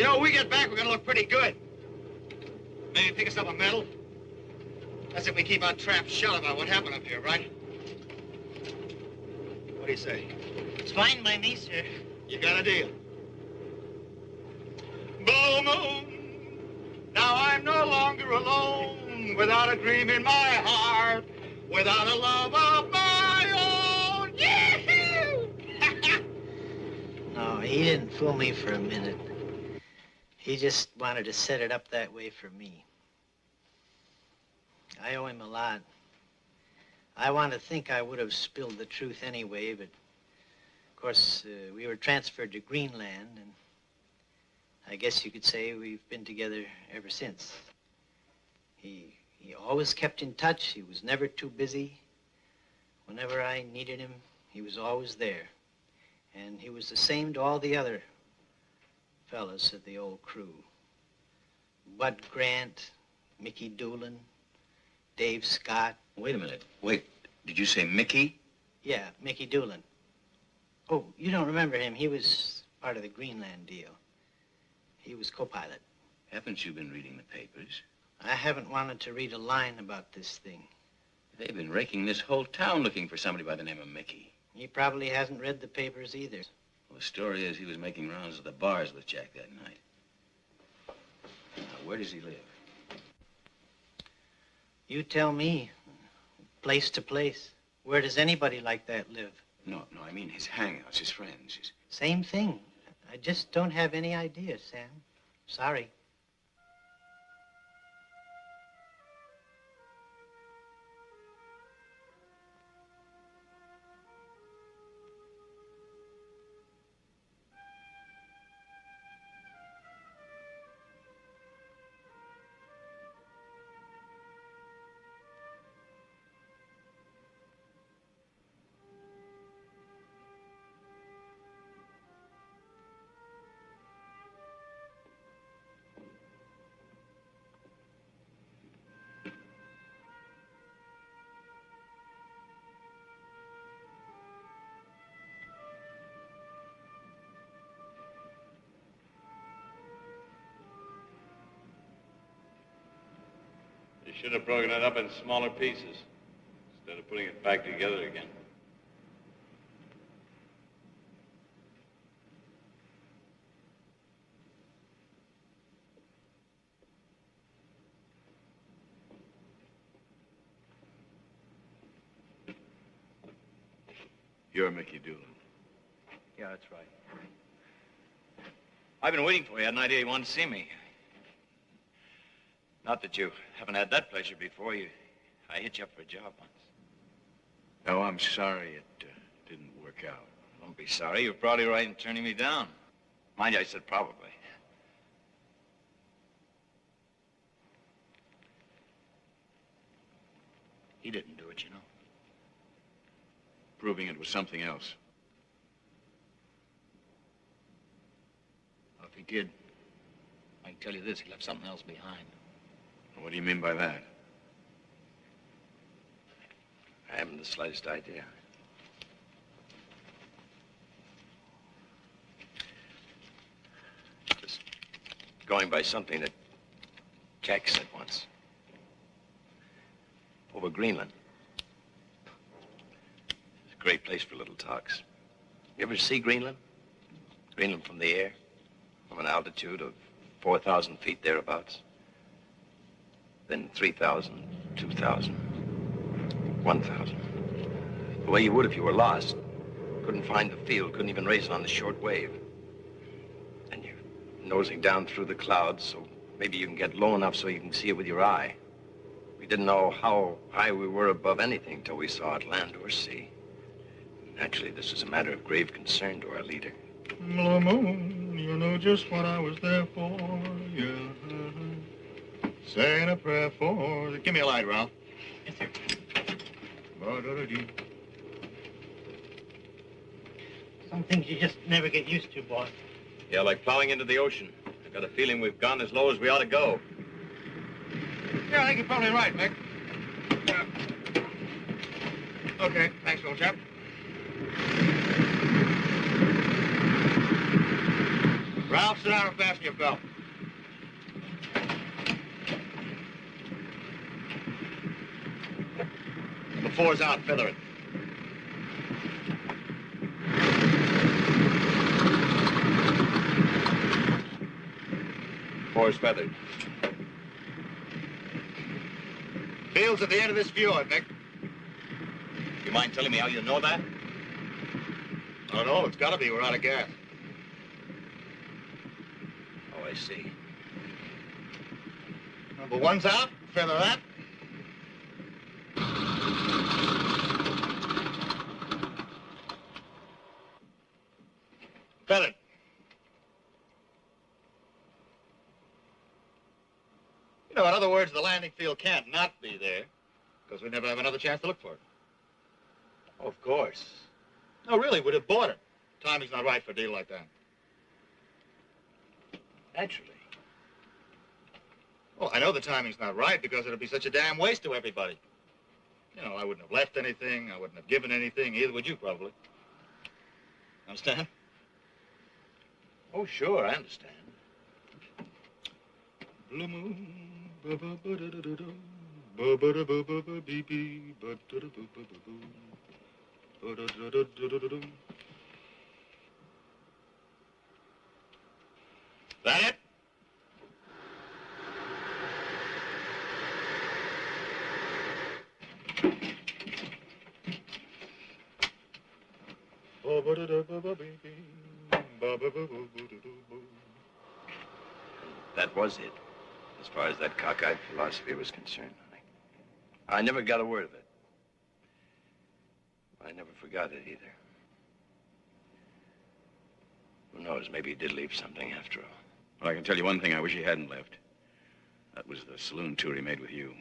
You know, when we get back, we're gonna look pretty good. Maybe pick us up a medal. That's if we keep our trap shut about what happened up here, right? What do you say? It's fine by me, sir. You got a deal. Blue moon, now I'm no longer alone, without a dream in my heart, without a love of my own. Yee-hoo! No, he didn't fool me for a minute. He just wanted to set it up that way for me. I owe him a lot. I want to think I would have spilled the truth anyway, but of course, we were transferred to Greenland, and I guess you could say we've been together ever since. He always kept in touch. He was never too busy. Whenever I needed him, he was always there. And he was the same to all the other fellas of the old crew. Bud Grant, Mickey Doolin, Dave Scott. Wait a minute. Wait. Did you say Mickey? Yeah, Mickey Doolin. Oh, you don't remember him. He was part of the Greenland deal. He was co-pilot. Haven't you been reading the papers? I haven't wanted to read a line about this thing. They've been raking this whole town looking for somebody by the name of Mickey. He probably hasn't read the papers either. Well, the story is he was making rounds of the bars with Jack that night. Now, where does he live? You tell me. Place to place. Where does anybody like that live? No, I mean his hangouts, his friends. Same thing. I just don't have any idea, Sam. Sorry. You should have broken it up in smaller pieces instead of putting it back together again. You're Mickey Doolin. Yeah, that's right. I've been waiting for you. I had an idea you wanted to see me. Not that you haven't had that pleasure before. I hit you up for a job once. Oh, I'm sorry it didn't work out. Don't be sorry. You're probably right in turning me down. Mind you, I said probably. He didn't do it, you know. Proving it was something else. Well, if he did, I can tell you this, he left something else behind. What do you mean by that? I haven't the slightest idea. Just going by something that Jack said once. Over Greenland. It's a great place for little talks. You ever see Greenland? Greenland from the air? From an altitude of 4,000 feet thereabouts? Then 3,000, 2,000, 1,000. The way you would if you were lost. Couldn't find the field, couldn't even raise it on the short wave. And you're nosing down through the clouds, so maybe you can get low enough so you can see it with your eye. We didn't know how high we were above anything till we saw it land or sea. Naturally, this is a matter of grave concern to our leader. Blue moon, you know just what I was there for, yeah. Saying a prayer for... Give me a light, Ralph. Yes, sir. Some things you just never get used to, boss. Yeah, like plowing into the ocean. I've got a feeling we've gone as low as we ought to go. Yeah, I think you're probably right, Mick. Okay, thanks, old chap. Ralph, sit down and fasten your belt. The four's out, feather it. Four's feathered. Field's at the end of this fjord, Nick. You mind telling me how you know that? I don't know, it's gotta be. We're out of gas. Oh, I see. Number one's out, feather that. Feathered. You know, in other words, the landing field can't not be there, because we never have another chance to look for it. Of course. No, really, we'd have bought it. Timing's not right for a deal like that. Naturally. Well, I know the timing's not right because it'll be such a damn waste to everybody. You know, I wouldn't have left anything. I wouldn't have given anything. Either would you, probably. Understand? Oh, sure, I understand. Blue moon, ba-ba-ba-da-da-da-da, ba-ba-da-ba-ba-ba-bee-bee, ba-da-da-ba-ba-ba-boo, ba-da-da-da-da-da-da-dum. That it? That was it, as far as that cockeyed philosophy was concerned. I never got a word of it. I never forgot it either. Who knows, maybe he did leave something after all. Well, I can tell you one thing I wish he hadn't left. That was the saloon tour he made with you.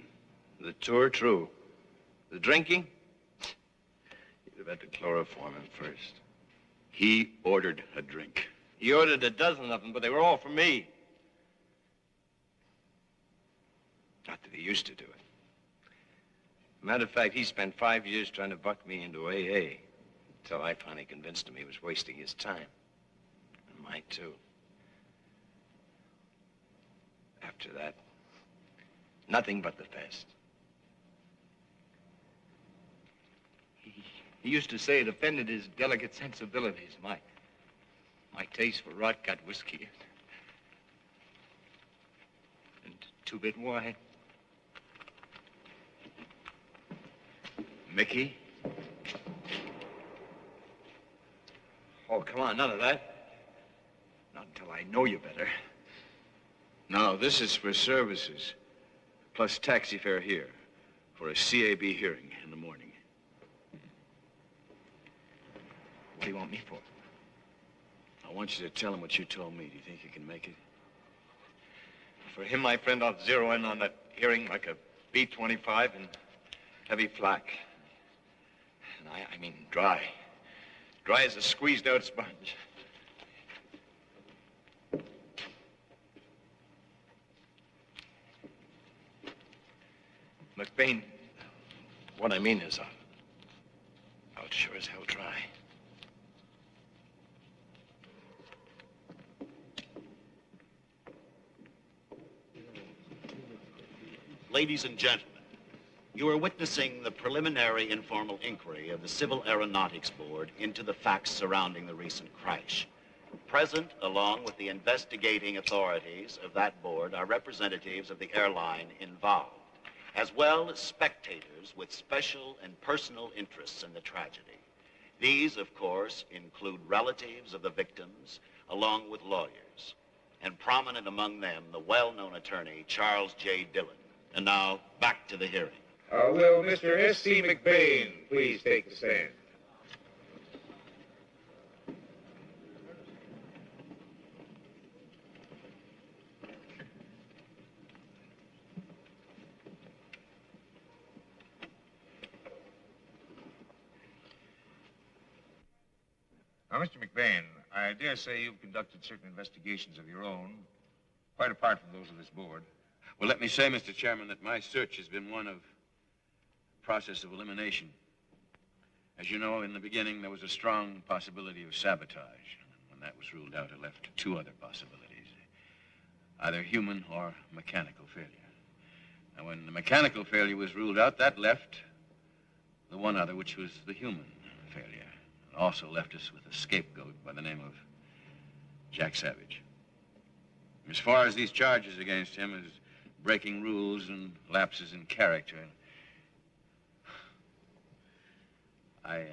The tour, true. The drinking? You'd have had to chloroform him first. He ordered a drink. He ordered a dozen of them, but they were all for me. Not that he used to do it. Matter of fact, he spent 5 years trying to buck me into AA, until I finally convinced him he was wasting his time. And mine, too. After that, nothing but the best. He used to say it offended his delicate sensibilities. My taste for rot-gut whiskey and two-bit wine. Mickey? Oh, come on, none of that. Not until I know you better. No, this is for services, plus taxi fare here for a CAB hearing in the morning. What do you want me for? I want you to tell him what you told me. Do you think you can make it? For him, my friend, I'll zero in on that hearing like a B-25 and heavy flak. And I mean dry. Dry as a squeezed-out sponge. McBain, what I mean is, I'll sure as hell try. Ladies and gentlemen, you are witnessing the preliminary informal inquiry of the Civil Aeronautics Board into the facts surrounding the recent crash. Present, along with the investigating authorities of that board, are representatives of the airline involved, as well as spectators with special and personal interests in the tragedy. These, of course, include relatives of the victims, along with lawyers, and prominent among them, the well-known attorney, Charles J. Dillon. And now, back to the hearing. Will Mr. S.C. McBain please take the stand? Now, Mr. McBain, I dare say you've conducted certain investigations of your own, quite apart from those of this board. Well, let me say, Mr. Chairman, that my search has been one of process of elimination. As you know, in the beginning, there was a strong possibility of sabotage. When that was ruled out, it left two other possibilities, either human or mechanical failure. And when the mechanical failure was ruled out, that left the one other, which was the human failure. It also left us with a scapegoat by the name of Jack Savage. As far as these charges against him as breaking rules and lapses in character, I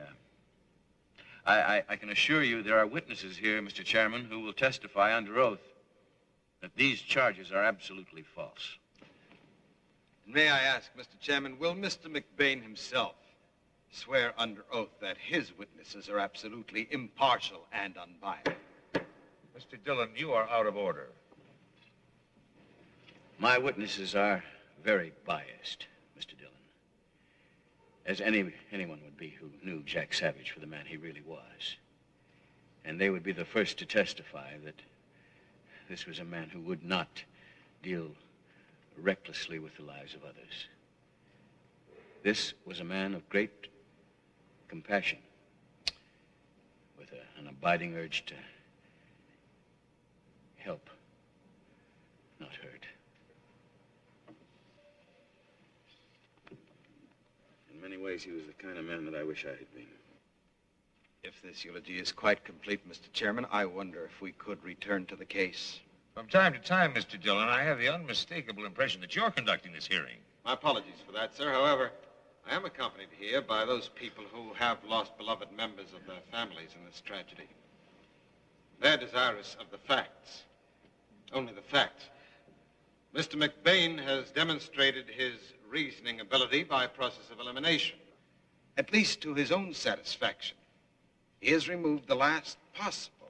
can assure you there are witnesses here, Mr. Chairman, who will testify under oath that these charges are absolutely false. May I ask, Mr. Chairman, will Mr. McBain himself swear under oath that his witnesses are absolutely impartial and unbiased? Mr. Dillon, you are out of order. My witnesses are very biased, Mr. Dillon, as anyone would be who knew Jack Savage for the man he really was. And they would be the first to testify that this was a man who would not deal recklessly with the lives of others. This was a man of great compassion, with an abiding urge to help, not hurt. In many ways, he was the kind of man that I wish I had been. If this eulogy is quite complete, Mr. Chairman, I wonder if we could return to the case. From time to time, Mr. Dillon, I have the unmistakable impression that you're conducting this hearing. My apologies for that, sir. However, I am accompanied here by those people who have lost beloved members of their families in this tragedy. They're desirous of the facts. Only the facts. Mr. McBain has demonstrated his reasoning ability by process of elimination, at least to his own satisfaction. He has removed the last possible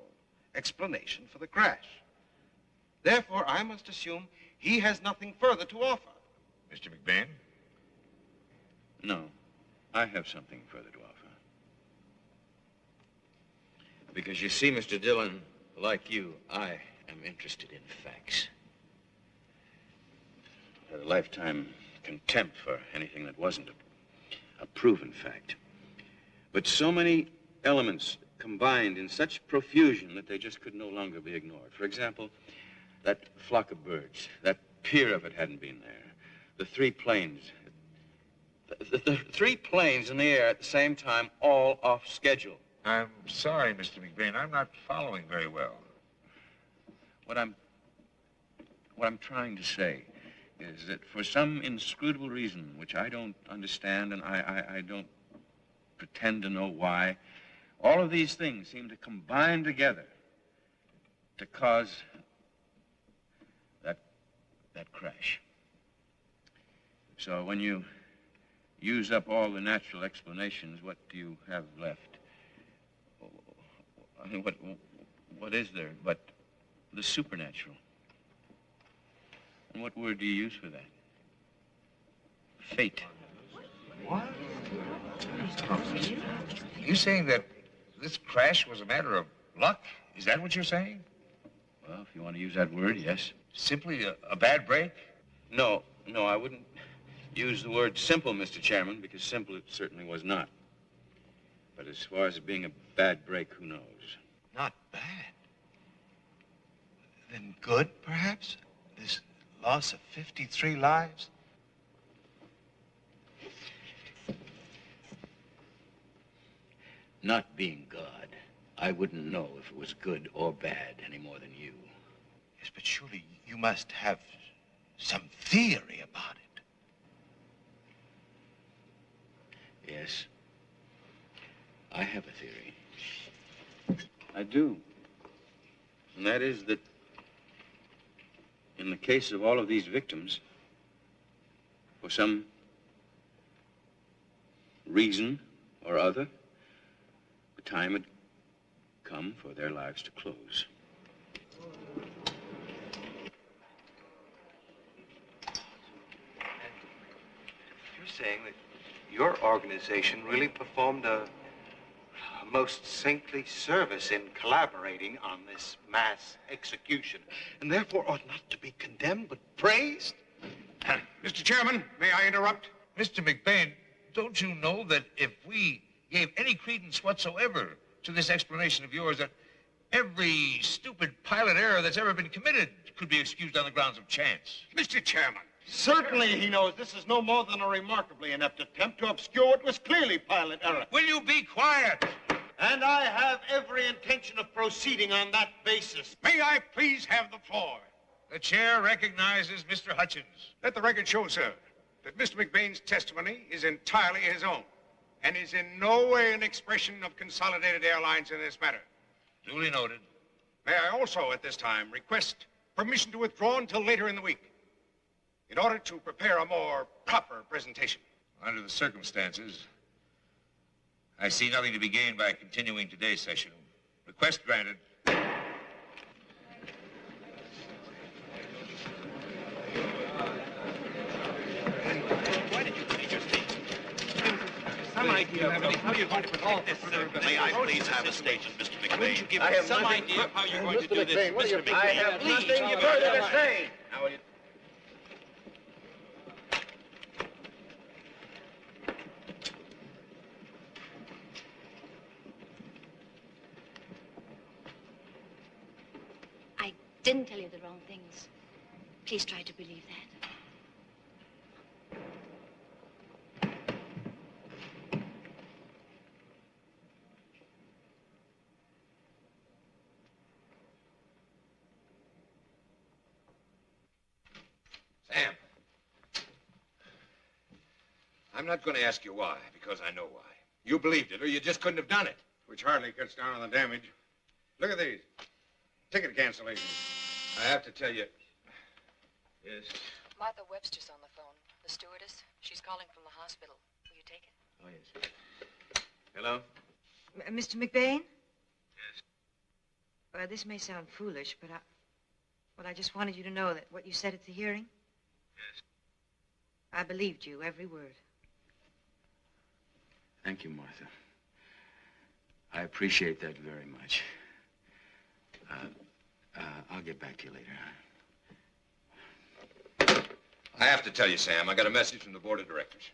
explanation for the crash. Therefore, I must assume he has nothing further to offer. Mr. McBain? No, I have something further to offer. Because you see, Mr. Dillon, like you, I am interested in facts. I had a lifetime contempt for anything that wasn't a proven fact. But so many elements combined in such profusion that they just could no longer be ignored. For example, that flock of birds, that pier if it hadn't been there, the three planes, the three planes in the air at the same time, all off schedule. I'm sorry, Mr. McBain, I'm not following very well. What I'm trying to say is that for some inscrutable reason, which I don't understand and I don't pretend to know why, all of these things seem to combine together to cause that crash. So when you use up all the natural explanations, what do you have left? I mean, what is there but the supernatural? And what word do you use for that? Fate. What? You saying that this crash was a matter of luck? Is that what you're saying? Well, if you want to use that word, yes. Simply a bad break? No, I wouldn't use the word simple, Mr. Chairman, because simple it certainly was not. But as far as it being a bad break, who knows? Not bad. Then good, perhaps? This loss of 53 lives? Not being God, I wouldn't know if it was good or bad any more than you. Yes, but surely you must have some theory about it. Yes, I have a theory. I do. And that is that in the case of all of these victims, for some reason or other, the time had come for their lives to close. You're saying that your organization really performed a most saintly service in collaborating on this mass execution, and therefore ought not to be condemned but praised? Mr. Chairman, may I interrupt? Mr. McBain, don't you know that if we gave any credence whatsoever to this explanation of yours, that every stupid pilot error that's ever been committed could be excused on the grounds of chance? Mr. Chairman. Certainly he knows this is no more than a remarkably inept attempt to obscure what was clearly pilot error. Will you be quiet? And I have every intention of proceeding on that basis. May I please have the floor? The chair recognizes Mr. Hutchins. Let the record show, sir, that Mr. McBain's testimony is entirely his own and is in no way an expression of Consolidated Airlines in this matter. Duly noted. May I also, at this time, request permission to withdraw until later in the week in order to prepare a more proper presentation. Under the circumstances, I see nothing to be gained by continuing today's session. Request granted. Some idea of how you're going to protect this. May I please have a statement, Mr. McBain? Wouldn't you give us some idea of how you're going to do this, Mr. McBain? I have nothing further to say. Now, will you... didn't tell you the wrong things. Please try to believe that. Sam. I'm not going to ask you why, because I know why. You believed it, or you just couldn't have done it. Which hardly cuts down on the damage. Look at these. Ticket cancellations. I have to tell you... Yes? Martha Webster's on the phone. The stewardess. She's calling from the hospital. Will you take it? Oh, yes. Hello? Mr. McBain? Yes. This may sound foolish, but I just wanted you to know that what you said at the hearing. Yes. I believed you, every word. Thank you, Martha. I appreciate that very much. I'll get back to you later. I have to tell you, Sam, I got a message from the board of directors.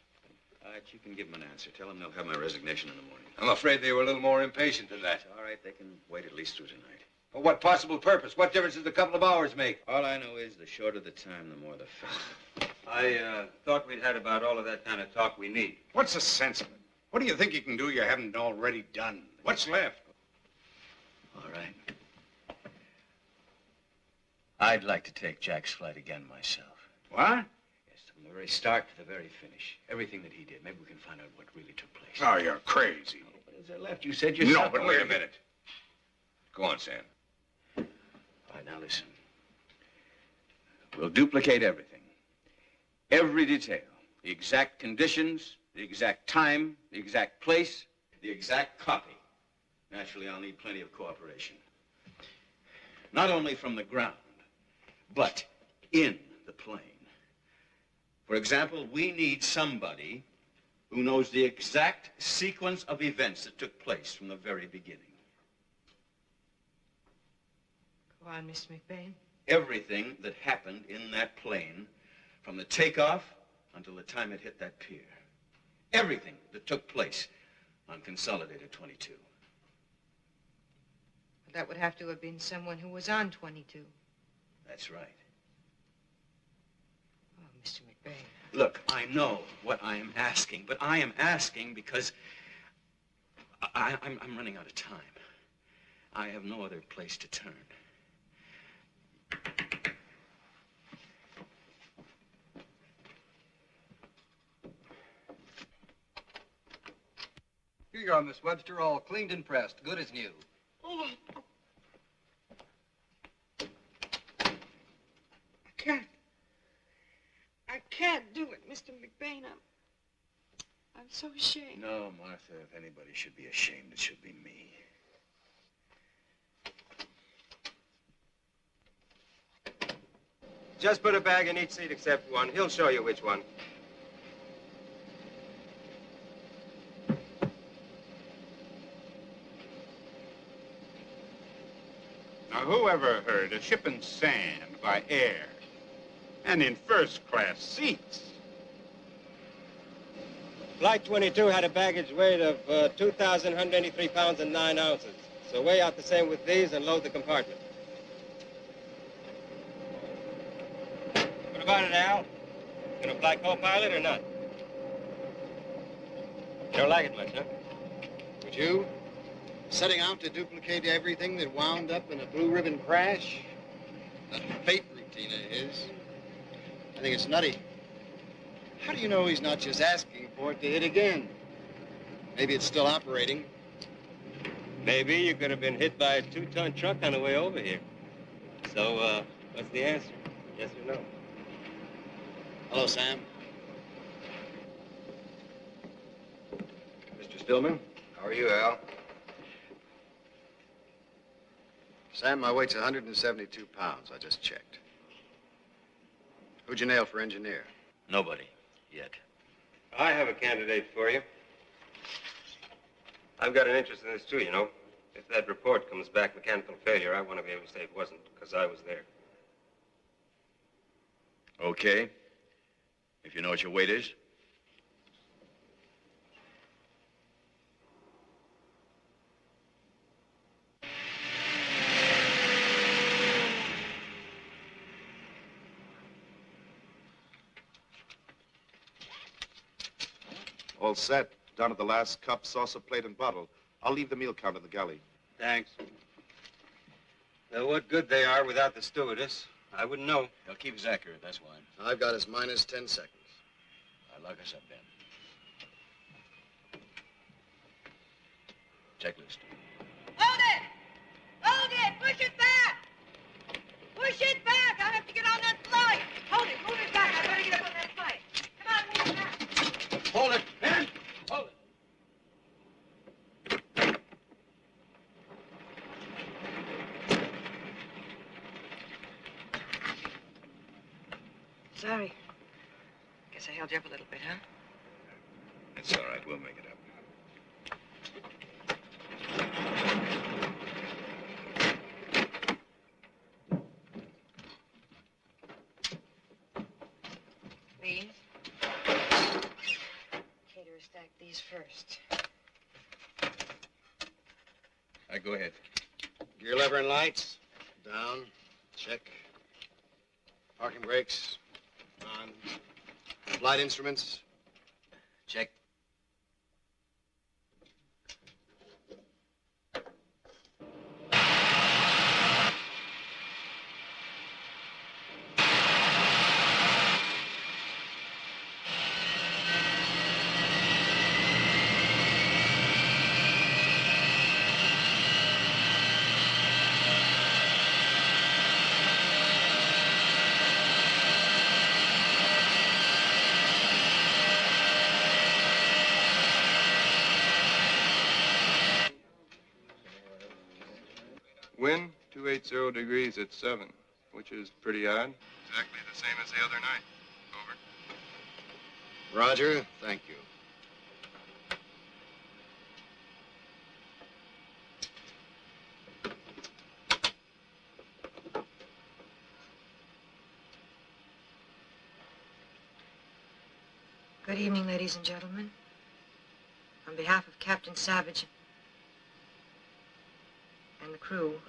All right, you can give them an answer. Tell them they'll have my resignation in the morning. I'm afraid they were a little more impatient than that. All right, they can wait at least through tonight. For what possible purpose? What difference does a couple of hours make? All I know is the shorter the time, the more the fun. I thought we'd had about all of that kind of talk we need. What's the sense of it? What do you think you can do you haven't already done? What's left? All right. I'd like to take Jack's flight again myself. What? Yes, from the very start to the very finish. Everything that he did. Maybe we can find out what really took place. Oh, you're crazy. Oh, but is there left? You said yourself. No, but wait a minute. Go on, Sam. All right, now listen. We'll duplicate everything. Every detail. The exact conditions, the exact time, the exact place, the exact copy. Naturally, I'll need plenty of cooperation. Not only from the ground, but in the plane. For example, we need somebody who knows the exact sequence of events that took place from the very beginning. Go on, Mr. McBain. Everything that happened in that plane from the takeoff until the time it hit that pier. Everything that took place on Consolidated 22. That would have to have been someone who was on 22. That's right. Oh, Mr. McBain. Look, I know what I am asking, but I am asking because I'm running out of time. I have no other place to turn. Here you are, Miss Webster, all cleaned and pressed, good as new. Oh. I can't do it, Mr. McBain. I'm so ashamed. No, Martha, if anybody should be ashamed, it should be me. Just put a bag in each seat except one. He'll show you which one. Now, who ever heard of shipping sand by air and in first-class seats? Flight 22 had a baggage weight of 2,183 pounds and 9 ounces. So weigh out the same with these and load the compartment. What about it, Al? Gonna fly co-pilot or not? You don't like it much, huh? Would you? Setting out to duplicate everything that wound up in a blue ribbon crash? That fate routine of his. I think it's nutty. How do you know he's not just asking for it to hit again? Maybe it's still operating. Maybe you could have been hit by a 2-ton truck on the way over here. So, what's the answer? Yes or no? Hello, Sam. Mr. Stillman? How are you, Al? Sam, my weight's 172 pounds. I just checked. Who'd you nail for engineer? Nobody, yet. I have a candidate for you. I've got an interest in this, too, you know. If that report comes back mechanical failure, I want to be able to say it wasn't, because I was there. Okay. If you know what your weight is. All set. Down to the last cup, saucer, plate, and bottle. I'll leave the meal count in the galley. Thanks. Now, what good they are without the stewardess, I wouldn't know. They'll keep us accurate, that's why. I've got us minus 10 seconds. Lock us up, Ben. Checklist. Hold it! Hold it! Push it back! Push it back! I have to get on that flight! Hold it! Move it back! I better get up on that flight. Come on, move it back! Hold it, Ben! Hold it. Sorry. Guess I held you up a little bit, huh? It's all right. We'll make it up. These? Caterer stacked these first. All right, go ahead. Gear lever and lights. Down. Check. Parking brakes. On. Flight instruments. Check. Wind, 280 degrees at 7, which is pretty odd. Exactly the same as the other night. Over. Roger. Thank you. Good evening, ladies and gentlemen. On behalf of Captain Savage and the crew,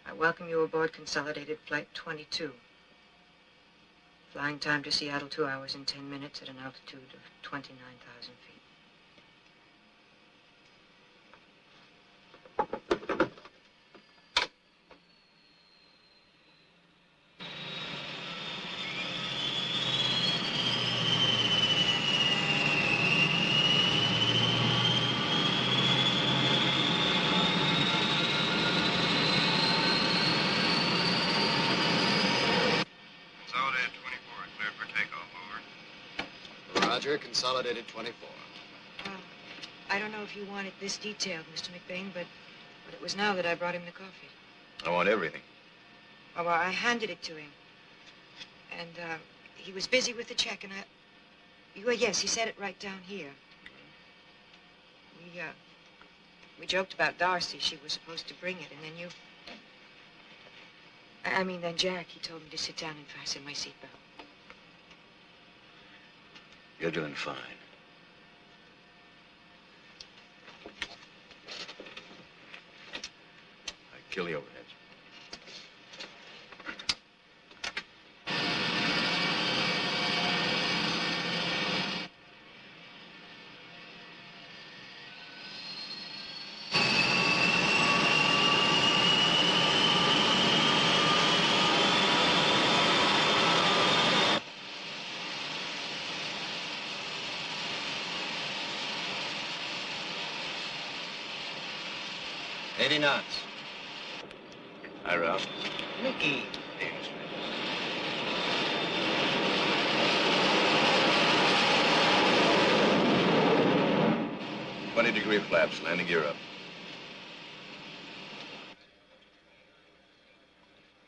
I welcome you aboard Consolidated Flight 22. Flying time to Seattle, 2 hours and 10 minutes at an altitude of 29,000 feet. Roger, Consolidated 24. I don't know if you want it this detailed, Mr. McBain, but it was now that I brought him the coffee. I want everything. Oh, well, I handed it to him. And, he was busy with the check, and well, yes, he said it right down here. We joked about Darcy. She was supposed to bring it, and then you... I mean, then Jack, he told me to sit down and fasten my seatbelt. You're doing fine. Kill the overheads. knots. Hi, Ralph. Mickey. 20-degree flaps, landing gear up.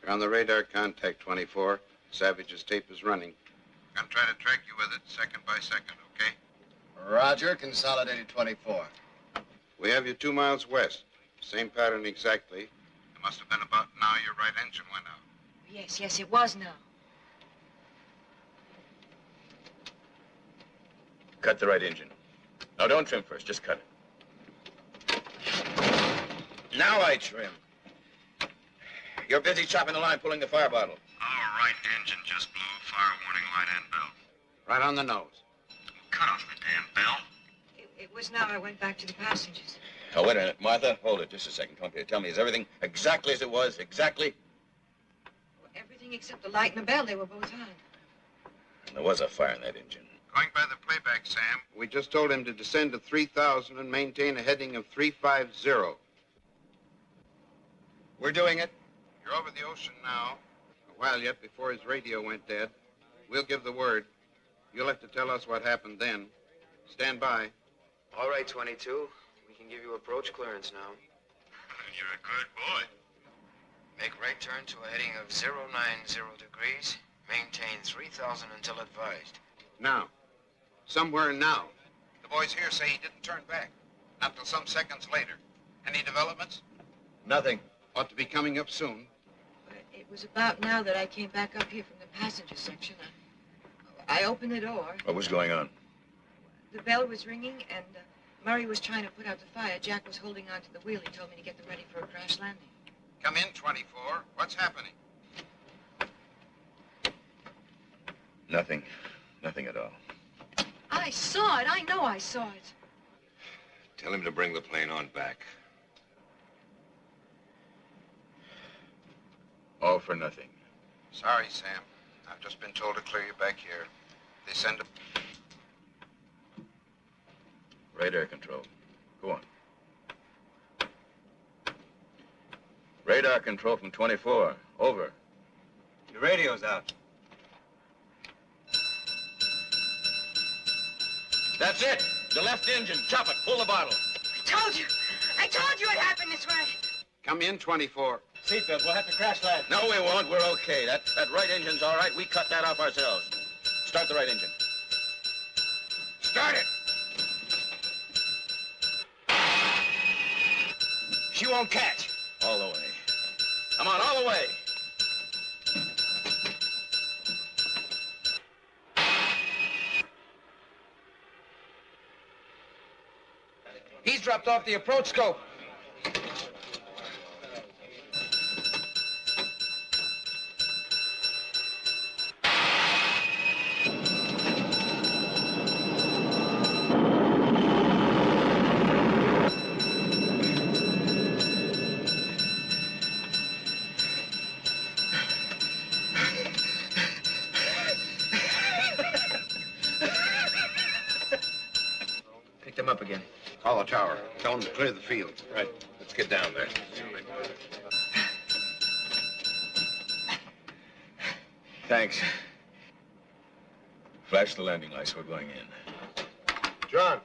You're on the radar, contact 24. Savage's tape is running. I'm trying to track you with it second by second, okay? Roger, Consolidated 24. We have you 2 miles west. Same pattern exactly. It must have been about now your right engine went out. Yes, it was now. Cut the right engine. No, don't trim first. Just cut it. Now I trim. You're busy chopping the line, pulling the fire bottle. Our right engine just blew. Fire warning light and bell. Right on the nose. Cut off the damn bell. It was now I went back to the passengers. Now, wait a minute. Martha, hold it just a second. Come up here. Tell me, is everything exactly as it was? Exactly? Well, everything except the light and the bell, they were both on. And there was a fire in that engine. Going by the playback, Sam, we just told him to descend to 3,000 and maintain a heading of 350. We're doing it. You're over the ocean now. A while yet before his radio went dead. We'll give the word. You'll have to tell us what happened then. Stand by. All right, 22. We can give you approach clearance now. You're a good boy. Make right turn to a heading of 090 degrees. Maintain 3,000 until advised. Now. Somewhere now. The boys here say he didn't turn back. Not till some seconds later. Any developments? Nothing. Ought to be coming up soon. It was about now that I came back up here from the passenger section. I opened the door. What was going on? The bell was ringing, and Murray was trying to put out the fire. Jack was holding on to the wheel. He told me to get them ready for a crash landing. Come in, 24. What's happening? Nothing. Nothing at all. I saw it. I know I saw it. Tell him to bring the plane on back. All for nothing. Sorry, Sam. I've just been told to clear you back here. They send a... Radar control. Go on. Radar control from 24. Over. Your radio's out. That's it. The left engine. Chop it. Pull the bottle. I told you it happened this way. Come in, 24. Seatbelt, we'll have to crash land. No, we won't. We're okay. That right engine's all right. We cut that off ourselves. Start the right engine. Start it! She won't catch. All the way. Come on, all the way. He's dropped off the approach scope. Picked him up again. Call the tower. Tell them to clear the field. Right. Let's get down there. Thanks. Flash the landing lights. We're going in. John,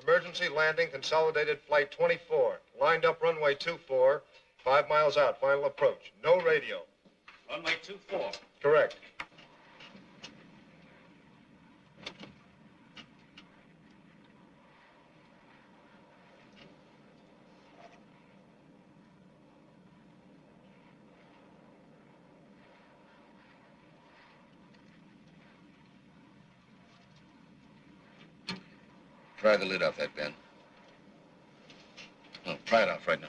emergency landing, consolidated flight 24. Lined up runway 24, 5 miles out, final approach. No radio. Runway 24. Correct. Pry the lid off that, Ben. No, pry it off right now.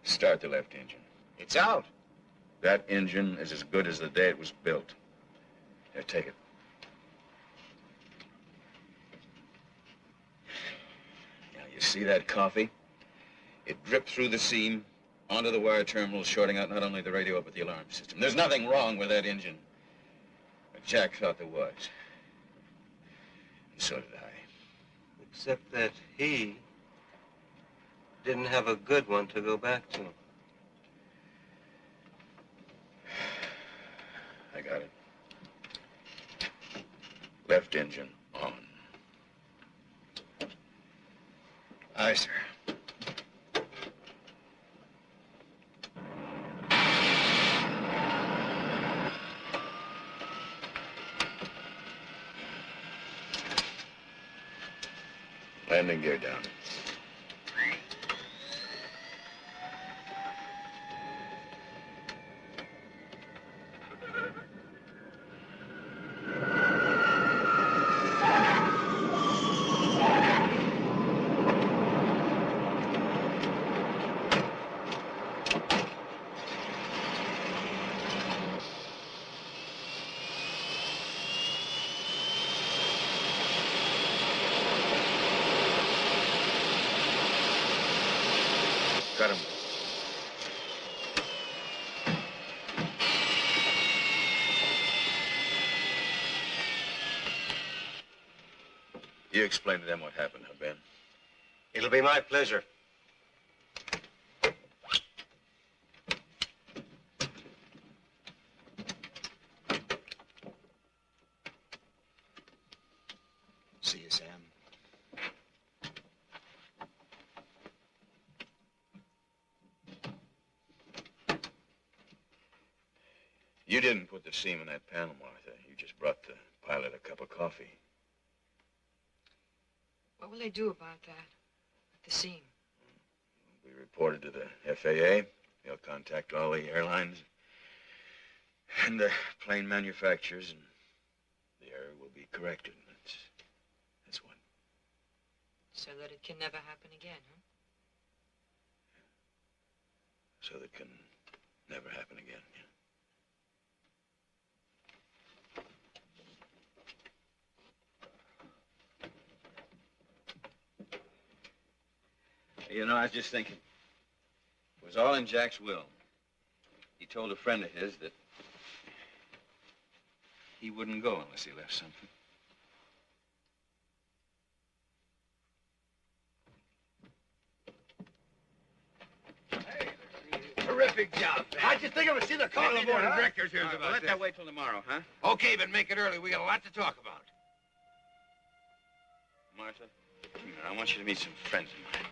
Start the left engine. It's out. That engine is as good as the day it was built. Here, take it. Now, you see that coffee? It dripped through the seam onto the wire terminal, shorting out not only the radio, but the alarm system. There's nothing wrong with that engine. But Jack thought there was. And so did I. Except that he didn't have a good one to go back to. I got it. Left engine on. Aye, sir. landing gear down. Cut him. You explain to them what happened, huh, Ben? It'll be my pleasure. See you, Sam. You didn't put the seam in that panel, Martha. You just brought the pilot a cup of coffee. What will they do about that? At the seam? We reported to the FAA. They'll contact all the airlines and the plane manufacturers, and the error will be corrected. That's what. So that it can never happen again, huh? So that it can never happen again, yeah. You know, I was just thinking, it was all in Jack's will. He told a friend of his that he wouldn't go unless he left something. Terrific job, Ben. I just think I would see the call Maybe the board the of directors directors hears here about Let this. that wait till tomorrow, huh? Okay, but make it early. We got a lot to talk about. Martha, come here. I want you to meet some friends of mine.